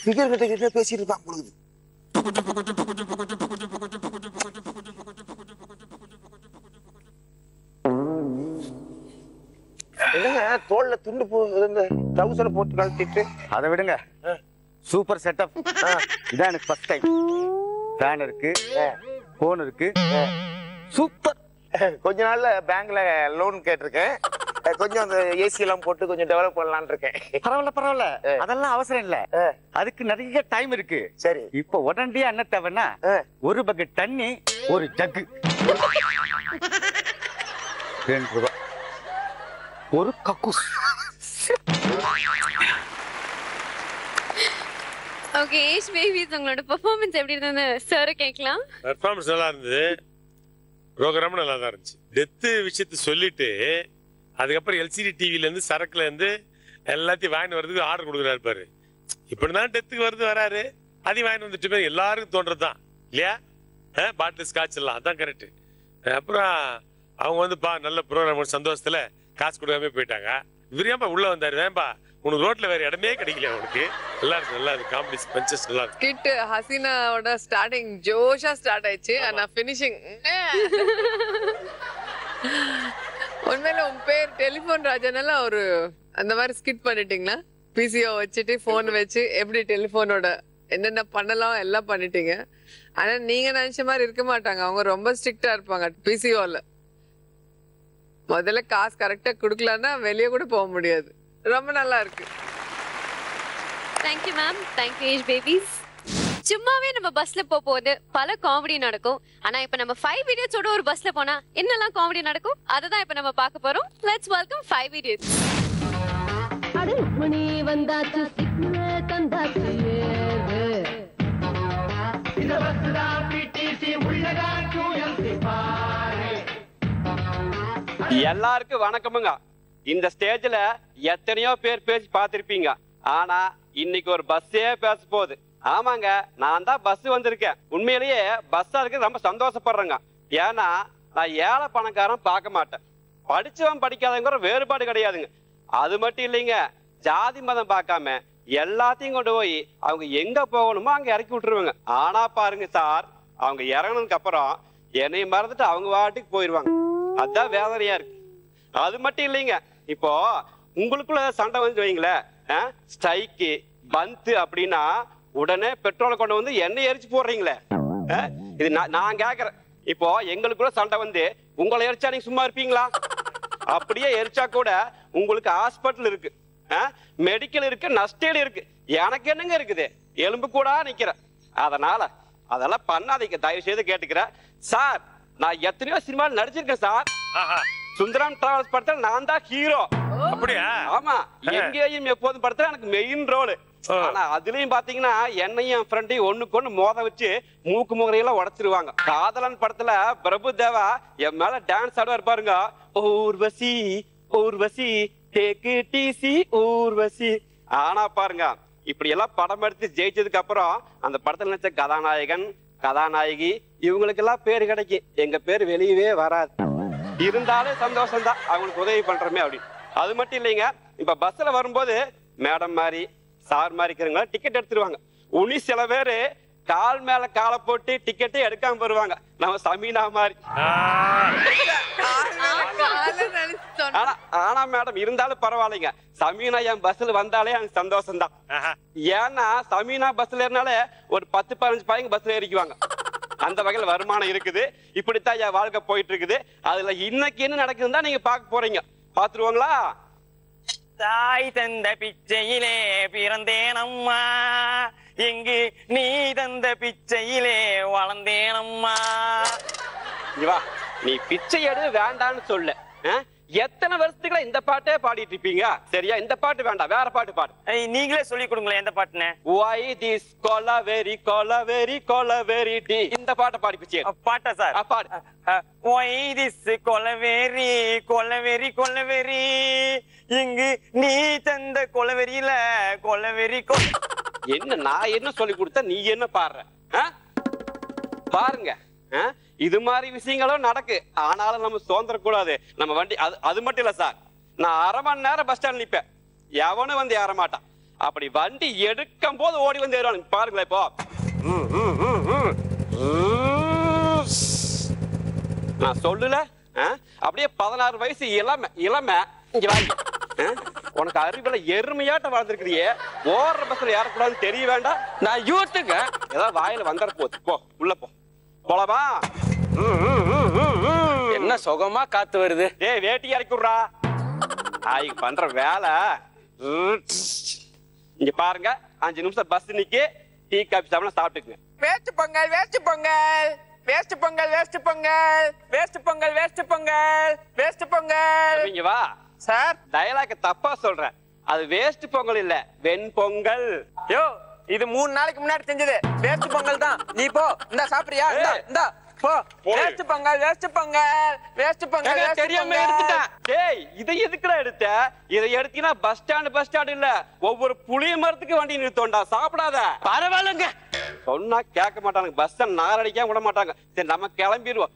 M: ஃபிகர் கிட்ட பேசிட்டு இருப்பான் பொழுது. என்னங்க தோல்ல துண்டு ட்ரவுசர் போட்டு கழட்டிட்டு?
L: அதை விடுங்க, சூப்பர் செட்டப். இதான் எனக்கு ஃபர்ஸ்ட் டைம். ஃபேன் இருக்கு, போன் இருக்கு, சூப்பர்.
M: கொஞ்ச நாள்ல பேங்க்ல லோன் கேட்டிருக்கேன். கொஞ்சம் அந்த ஏசி எல்லாம் போட்டு கொஞ்சம் டெவலப் பண்ணலாம்னு இருக்கேன்.
L: பரவாயில்ல பரவாயில்ல, அதெல்லாம் அவசரம் இல்ல. அதுக்கு நிறைய டைம் இருக்கு.
M: சரி,
L: இப்ப உடனடியா என்ன தேவைன்னா ஒரு பக்கெட் தண்ணி, ஒரு ஜக்கு, 2 ரூபாய், ஒரு கக்கூஸ்.
B: ஓகே ஏஷ் பேபிஸ், உங்களோட பெர்ஃபார்மன்ஸ் எப்படி இருந்தது சார் கேட்கலாம்?
F: பெர்ஃபார்மன்ஸ் நல்லா இருந்தது, ப்ரோக்ராம் நல்லா தான் இருந்துச்சு. டெத்து விஷயத்த சொல்லிட்டு அதுக்கப்புறம் எல்சிடி டிவில இருந்து சரக்குல இருந்து எல்லாத்தையும் வாங்கி வர்றதுக்கு ஆர்டர் கொடுக்குறாரு பாரு. இப்படிதான் டெத்துக்கு வருது வராரு, அதையும் வாங்கி வந்துட்டு போய் எல்லாருக்கும் தோன்றதுதான் இல்லையா? பாட்டில் ஸ்காட்ச் எல்லாம் அதான் கரெக்ட். அப்புறம் அவங்க வந்து நல்ல ப்ரோக்ராம் சந்தோஷத்துல காசு கொடுக்காம போயிட்டாங்க. இவரையாப்பா உள்ள வந்தாரு, வேம்பா உனக்கு ரோட்ல வேற இடமே கிடைக்கல உனக்கு. நல்லா இருக்கு, நல்லா இருக்கு, காமெடி பஞ்சஸ் நல்லா இருக்கு.
E: கிட் ஹசீனாவோட ஸ்டார்டிங் ஜோஷா ஸ்டார்ட் ஆயிடுச்சு, ஆனா ஃபினிஷிங் உண்மையில உன் பேர் டெலிபோன் ராஜனால ஒரு அந்த மாதிரி ஸ்கிட் பண்ணிட்டீங்களா? பிசிஓ வச்சுட்டு போன் வச்சு எப்படி டெலிபோனோட என்னென்ன பண்ணலாம் எல்லாம் பண்ணிட்டீங்க. ஆனா நீங்க நினைச்ச மாதிரி இருக்க மாட்டாங்க. அவங்க ரொம்ப ஸ்ட்ரிக்டா இருப்பாங்க பிசிஓல. முதல்ல காசு கரெக்டா குடுக்கலன்னா வெளியே கூட போக முடியாது. ரொம்ப நல்லா இருக்கு.
B: Thank you ma'am. Thank you age babies. சும்மாவே நம்ம பஸ்ல போகும்போது பல காமெடி நடக்கும். ஆனா இப்ப நம்ம 5 idiotsோட ஒரு பஸ்ல போனா என்னெல்லாம் காமெடி நடக்கும் அததான் இப்ப நம்ம பார்க்க போறோம். Let's welcome 5 idiots.
C: அட மணி வந்தாச்சு சிக்னே தந்தாச்சு இந்த பஸ்ல பிடிசி உள்ளகா QMC பாரு.
R: எல்லாருக்கும் வணக்கமுங்க. இந்த ஸ்டேஜ்ல எத்தனையோ பேர் பேசி பார்த்திருப்பீங்க. ஆனா இன்னைக்கு ஒரு பஸ்ஸே பேச போகுது. ஆமாங்க, நான் தான் பஸ் வந்திருக்கேன். உண்மையிலேயே பஸ்ஸா இருக்கு ரொம்ப சந்தோஷப்படுறேங்க. ஏன்னா நான் ஏழை பணக்காரன் பார்க்க மாட்டேன். படிச்சவன் படிக்காதவங்கிற வேறுபாடு கிடையாதுங்க. அது மட்டும் இல்லைங்க, ஜாதி மதம் பார்க்காம எல்லாத்தையும் கொண்டு போய் அவங்க எங்க போகணுமோ அங்க இறக்கி விட்டுருவாங்க. ஆனா பாருங்க சார், அவங்க இறங்கினதுக்கு அப்புறம் என்னை மறந்துட்டு அவங்க வாட்டுக்கு போயிடுவாங்க. அதான் வேதனையா இருக்கு. அது மட்டும் இல்லைங்க, இப்போ உங்களுக்குள்ள சண்டை வந்து வைங்களேன், ஸ்ட்ரைக்கு பந்து அப்படின்னா உடனே பெட்ரோலை கொண்டு வந்து எண்ணெய் எரிச்சு போடுறீங்களே. இது நான் கேக்குறேன், இப்போ எங்களுக்குள்ள சண்டை வந்து உங்களை எரிச்சா நீங்க சும்மா இருப்பீங்களா? அப்படியே எரிச்சா கூட உங்களுக்கு ஹாஸ்பிட்டல் இருக்கு, மெடிக்கல் இருக்கு, நஷ்டேடு இருக்கு. எனக்கு என்னங்க இருக்குது? எலும்பு கூட நிக்கிறேன். அதனால அதெல்லாம் பண்ணாதீங்க, தயவு செய்து கேட்டுக்கிறேன். சார், நான் எத்தனையோ சினிமாவில் நடிச்சிருக்கேன் சார். சுந்தரம் டிராவல்ஸ் படத்துல நான் தான் ஹீரோ.
F: அப்படியா?
R: ஆமா, எங்கேயும் எப்போதும் படத்துல எனக்கு மெயின் ரோல். ஆனா அதுலயும் பாத்தீங்கன்னா என்னையும் என் ஃப்ரெண்டையும் ஒண்ணுக்கு ஒண்ணு மோத வச்சு மூக்கு முகரையெல்லாம் உடைச்சிருவாங்க. காதலன் படத்துல பிரபு தேவா என் மேல டான்ஸ் ஆடுவார் பாருங்க. ஊர்வசி ஊர்வசி டேக்கு டிசி ஊர்வசி. ஆனா பாருங்க, இப்படி எல்லாம் படம் எடுத்து ஜெயிச்சதுக்கு அப்புறம் அந்த படத்துல நினைச்ச கதாநாயகன் கதாநாயகி இவங்களுக்கு எல்லாம் பேரு கிடைக்கும். எங்க பேர் வெளியவே வராது. இருந்தாலே சந்தோஷம் தான், அவங்களுக்கு உதவி பண்றோமே அப்படின்னு. அது மட்டும் இல்லைங்க, இப்ப பஸ்ல வரும்போது மேடம் மாதிரி சார் மாதிரி இருக்கிறவங்க டிக்கெட் எடுத்துருவாங்க. உனி சில பேரு கால் மேல காலை போட்டு டிக்கெட்டே எடுக்காம வருவாங்க. நம்ம சமீனா மாதிரி. ஆனா மேடம் இருந்தாலும் பரவாயில்லைங்க, சமீனா என் பஸ்ல வந்தாலே எனக்கு சந்தோஷம் தான். ஏன்னா சமீனா பஸ்ல இருந்தாலே ஒரு 10-15 பையங்க பஸ்ல ஏறிக்குவாங்க. அந்த வகையில வருமானம் இருக்குது. இப்படித்தான் என் வாழ்க்கை போயிட்டு இருக்குது. அதுல இன்னைக்கு என்ன நடக்குதுன்னு நீங்க பார்க்க போறீங்க. பாத்துருவாங்களா?
N: தாய் தந்த பிச்சையிலே பிறந்தேனம்மா, எங்கு நீ தந்த பிச்சையிலே வளர்ந்தேனம்மா.
R: வா, நீ பிச்சை எடு வேண்டான்னு சொல்ல. எத்தனை வருஷத்துக்குள்ள இந்த பாட்டே பாடிட்டு இருப்பீங்க? சரியா, இந்த பாட்டு வேண்டாம், வேற பாட்டு பாடு.
N: நீங்களே சொல்லி கொடுங்களேன் எந்த பாட்டுன்னு.
R: Why this கொலவெரி கொலவெரி கொலவெரி டி, இந்த பாட்டை பாடி பிச்சை.
N: பாட்டா சார்?
R: பாடு.
N: Why this கொலவெரி கொலவெரி கொலவெரி, இங்கு நீ தந்த கொலவெரியில கொலவெரி.
R: என்ன நான் என்ன சொல்லி கொடுத்த, நீ என்ன பாடுற? பாருங்க, இது மாதிரி விஷயங்களும் நடக்கு. ஆனாலும் நம்ம சுதந்திரக்கூடாது. நம்ம வண்டி அது மட்டும் இல்ல சார், நான் 1/2 மணி நேரம் பஸ் ஸ்டாண்ட் நிப்பேன், எவனும் வந்து ஏற மாட்டான். அப்படி வண்டி எடுக்கும் போது ஓடி வந்து ஏறுவாங்க. பாருங்களேன், இப்போ நான் சொல்லல, அப்படியே 16 வயசு இளமை இளமை. இங்க வாங்க, உனக்கு அறிவுல எருமையாட்ட வாழ்ந்துருக்கிறியே, ஓடுற பஸ்ல ஏறக்கூடாதுன்னு தெரிய வேண்டாம். நான் யூத்துங்க ஏதாவது வாயில வந்துட போகுது. போ உள்ள போ, போலவா?
L: என்ன சுகமா காத்து வருது.
R: ஏய், வேட்டி இறக்கிடுறா. ஆய்க்கு பண்ற வேலை. இங்க பாருங்க, 5 நிமிஷம் பஸ் நிக்கி, டீ காபி சாப்பிட சாப்பிட்டுக்குங்க.
N: Waste pongal waste pongal waste pongal waste pongal waste pongal waste pongal waste pongal.
R: இங்க வா சார், டயலாக் தப்பா சொல்றேன். அது வேஸ்ட் பொங்கல் இல்ல, வெண் பொங்கல்.
N: யோ, இது 3 நாளைக்கு முன்னாடி செஞ்சது வேஸ்ட் பொங்கல் தான். நீ போ, இந்த சாப்பிடுறியா? இந்த போ. Waste pongal waste pongal waste Pongal.
R: தெரியாம எடுத்துட்டேன். டேய், இதை எதுக்குடா எடுத்த? இதை எடுத்தீங்கன்னா பஸ் ஸ்டாண்ட் இல்ல, ஒவ்வொரு புளிய மரத்துக்கு வண்டி நிறுத்தோண்டா. சாப்பிடாத.
L: பரவாயில்லைங்க,
R: சொன்னா கேட்க மாட்டாங்க. பஸ் நாரடிக்காம விட மாட்டாங்க. சரி, நம்ம கிளம்பிடுவோம்.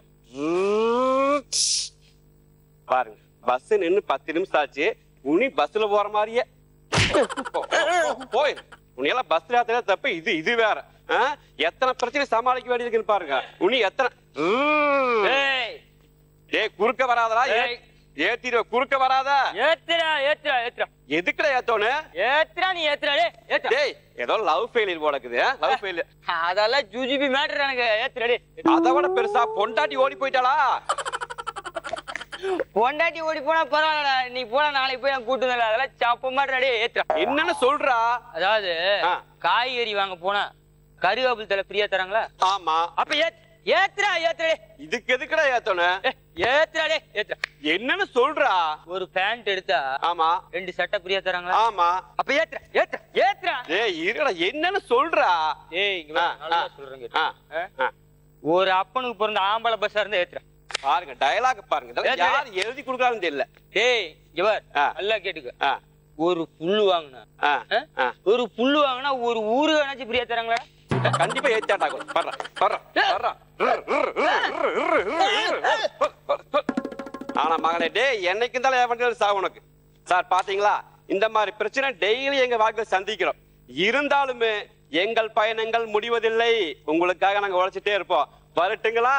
R: பாருங்க, பஸ் நின்னு 10 நிமிஷம் ஆச்சு. உனி பஸ்ல போற மாதிரியே போய் உன்னையெல்லாம் பஸ்ல ஏத்துற தப்பு. இது வேற. எத்தனை பிரச்சனை சமாளிக்க வேண்டியதுன்னு பாருங்க. உனி எத்தனை. குறுக்க வராதரா? ஏத்திடுவ குறுக்க வராதா?
N: ஏத்துறா ஏத்துறா ஏத்துறா.
R: எதுக்குடா ஏத்தோனு?
N: ஏத்துறா நீ ஏத்துறா டேய் ஏத்துறா.
R: டேய் ஏதோ லவ் ஃபெயிலியர் போல இருக்குது. லவ் ஃபெயிலியர்
N: அதெல்லாம் ஜூஜிபி மேட்டர் எனக்கு. ஏத்துறா டேய்.
R: அதோட பெருசா பொண்டாட்டி ஓடி போயிட்டாளா?
N: பொண்டாட்டி ஓடி போனா பரவாயில்லடா, நீ போனா நாளைக்கு போய் நான் கூட்டு வரல. அதெல்லாம் சாப்ப மாட்டா டேய் ஏத்துறா.
R: என்னன்னு சொல்றா?
N: அதாவது காய்கறி வாங்க போனா கருவேப்பிலை தலை ஃப்ரீயா தராங்களா?
R: ஆமா.
N: அப்ப ஏத்துறா ஏத்துறா.
R: இதுக்கு எதுக்குடா ஏத்தோனு?
N: ஏத்துறா டேய் ஏத்துறா.
R: என்னன்னு சொல்றா?
N: ஒரு பேண்ட் எடுத்தா
R: ஆமா
N: 2 சட்டை ஃப்ரீயா தராங்களா?
R: ஆமா.
N: அப்ப ஏத்துறா ஏத்துறா ஏத்துறா.
R: டேய் இருடா, என்னன்னு சொல்றா?
N: ஏய் இங்க வா, நல்லா சொல்றேங்க. ஒரு அப்பனுக்கு பிறந்த ஆம்பளை பஸ்ஸா இருந்தா ஏத்துறா.
R: பாருங்க டயலாக் பாருங்க. இதெல்லாம் யார் எழுதி கொடுக்கறான்னு தெரியல.
N: டேய் இவர் நல்லா கேட்டுக்க. ஒரு புல்லு வாங்குனா ஒரு புல்லு வாங்குனா ஒரு ஊருக்கு வேணாச்சும் ஃப்ரீயா தராங்களா?
R: கண்டிப்பா ஏத்தாடா. பர்றா பர்றா பர்றா. ஆனா மகனே டேய் என்னைக்கு இருந்தாலும் ஏவண்டல் சாவு உனக்கு. சார் பாத்தீங்களா, இந்த மாதிரி பிரச்சனை டெய்லி எங்க வாழ்க்கையில சந்திக்கிறோம். இருந்தாலுமே எங்கள் பயணங்கள் முடிவதில்லை. உங்களுக்காக நாங்க உழைச்சிட்டே இருப்போம். வரட்டுங்களா?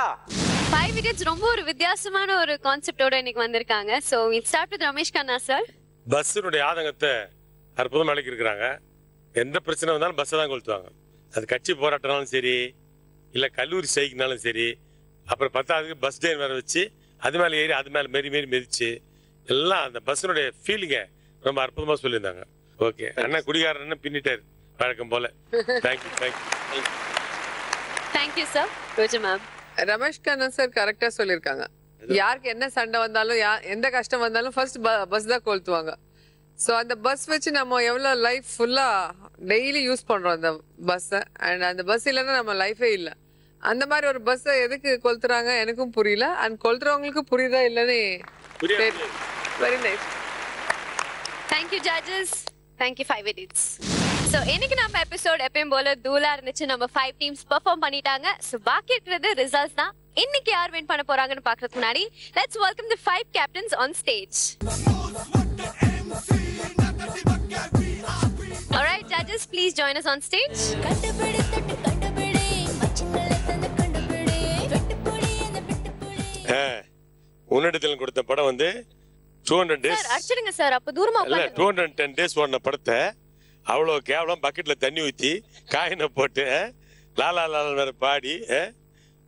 B: 5 Idiots ரொம்ப ஒரு வித்தியாசமான ஒரு கான்செப்டோட இன்னைக்கு வந்திருக்காங்க. So we start with Ramesh Kanna sir.
F: பஸ்ஸுடைய ஆதங்கத்தை அற்புதமா விளக்கி இருக்கிறாங்க. எந்த பிரச்சனை வந்தாலும் பஸ்ஸை தான் கொளுத்துவாங்க. அது கட்சி போராட்டம்னாலும் சரி, இல்லை கல்லூரி ஸ்ட்ரைக்னாலும் சரி, அப்புறம் 10ஆவதுக்கு பஸ் டே வேற வச்சு அது மேலே ஏறி அது மேலே மெரி மிதிச்சு எல்லாம் அந்த பஸ்ஸினுடைய ஃபீலிங்கை ரொம்ப அற்புதமாக சொல்லியிருந்தாங்க. ஓகே அண்ணா குடிகாரன்னு பின்னிட்டாரு வழக்கம் போல. Thank you thank you
B: thank you sir. Roja ma'am.
E: Ramesh Kannan sir கரெக்டா சொல்லியிருக்காங்க. யாருக்கு என்ன சண்டை வந்தாலும் எந்த கஷ்டம் வந்தாலும் ஃபர்ஸ்ட் பஸ் தான் கொளுத்துவாங்க. ஸோ அந்த பஸ் வச்சு நம்ம எவ்வளோ லைஃப் ஃபுல்லா டெய்லி யூஸ் பண்றோம் அந்த பஸ்ஸை. அண்ட் அந்த பஸ் இல்லைன்னா நம்ம லைஃபே இல்லை. அந்த மாதிரி ஒரு பஸ்ஸை எதுக்கு கொளுத்துறாங்க எனக்கும் புரியல. அண்ட் கொளுத்துறவங்களுக்கு புரியுதா இல்லைன்னு very nice.
B: Thank you judges. Thank you 5 Idiots. So இன்னைக்கு நம்ம எபிசோட் எப்பயும் போல தூளா இருந்துச்சு. நம்ம 5 டீம்ஸ் பெர்ஃபார்ம் பண்ணிட்டாங்க. சோ பாக்கி இருக்கிறது ரிசல்ட்ஸ் தான். இன்னைக்கு யார் வின் பண்ண போறாங்கன்னு பார்க்கிறதுக்கு முன்னாடி let's welcome the 5 captains on stage. Alright judges, please join us on stage.
F: உன்னிடத்தில் கொடுத்த படம் வந்து 200 days.
B: Sir அடிச்சிடுங்க sir. அப்ப தூரமா
F: உட்காருங்க. 210 days ஓடுன படத்தை அவ்வளோ கேவலம் பக்கெட்ல தண்ணி ஊற்றி காயினை போட்டு லாலா லாலா வேற பாடி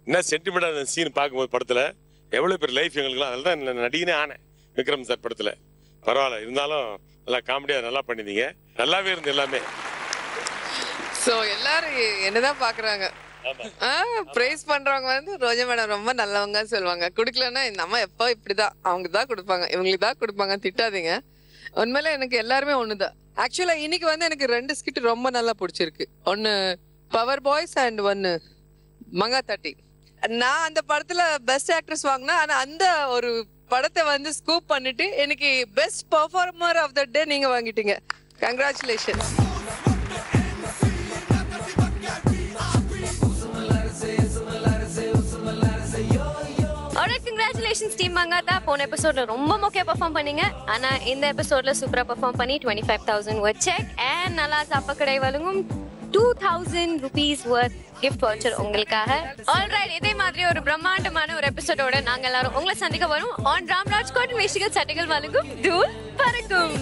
F: என்ன சென்டிமெண்டான சீன் பார்க்கும்போது படத்தில் எவ்வளோ பேர் லைஃப் எங்களுக்குலாம் அதில் தான் நடிகனே ஆனேன் விக்ரம் சார் படத்தில். பரவாயில்ல, இருந்தாலும் நல்லா காமெடியாக நல்லா பண்ணியிருந்தீங்க. நல்லாவே இருந்து எல்லாமே.
E: ஸோ எல்லாரும் என்னதான் பார்க்குறாங்க. பிரைஸ் பண்றவங்க வந்து ரோஜா மேடம் ரொம்ப நல்லவங்க சொல்லுவாங்க. குடுக்கலன்னா இந்த அம்மா எப்போ இப்படிதான் அவங்க தான் கொடுப்பாங்க இவங்களுக்கு தான் கொடுப்பாங்க திட்டாதீங்க. உண்மையில எனக்கு எல்லாருமே ஒண்ணுதான். ஆக்சுவலா இன்னைக்கு வந்து எனக்கு 2 ஸ்கிட் ரொம்ப நல்லா பிடிச்சிருக்கு. ஒன்னு பவர் பாய்ஸ் அண்ட் ஒன்னு மங்கா தட்டி. நான் அந்த படத்துல பெஸ்ட் ஆக்ட்ரஸ் வாங்கினா, ஆனா அந்த ஒரு படத்தை வந்து ஸ்கூப் பண்ணிட்டு எனக்கு பெஸ்ட் பெர்ஃபார்மர் ஆஃப் த டே நீங்க வாங்கிட்டீங்க. கங்க்ராச்சுலேஷன்.
B: Congratulations team Mangata. போன எபிசோட்ல ரொம்ப மொக்கையா பெர்ஃபார்ம் பண்ணீங்க. ஆனா இந்த எபிசோட்ல சூப்பரா பெர்ஃபார்ம் பண்ணி 25,000 worth check and நல்லா சாப்பக்கடை வழங்கும் 2,000 rupees worth gift voucher உங்களுக்காக. ஆல்ரைட், இதே மாதிரி ஒரு பிரம்மாண்டமான ஒரு எபிசோடோட நாங்க எல்லாரும் உங்களை சந்திக்க வரோம். ஆன் ராம்ராஜ் கோட் வேஷ்டிகள் சட்டைகள் வழங்கும் தூள் பறக்கும்.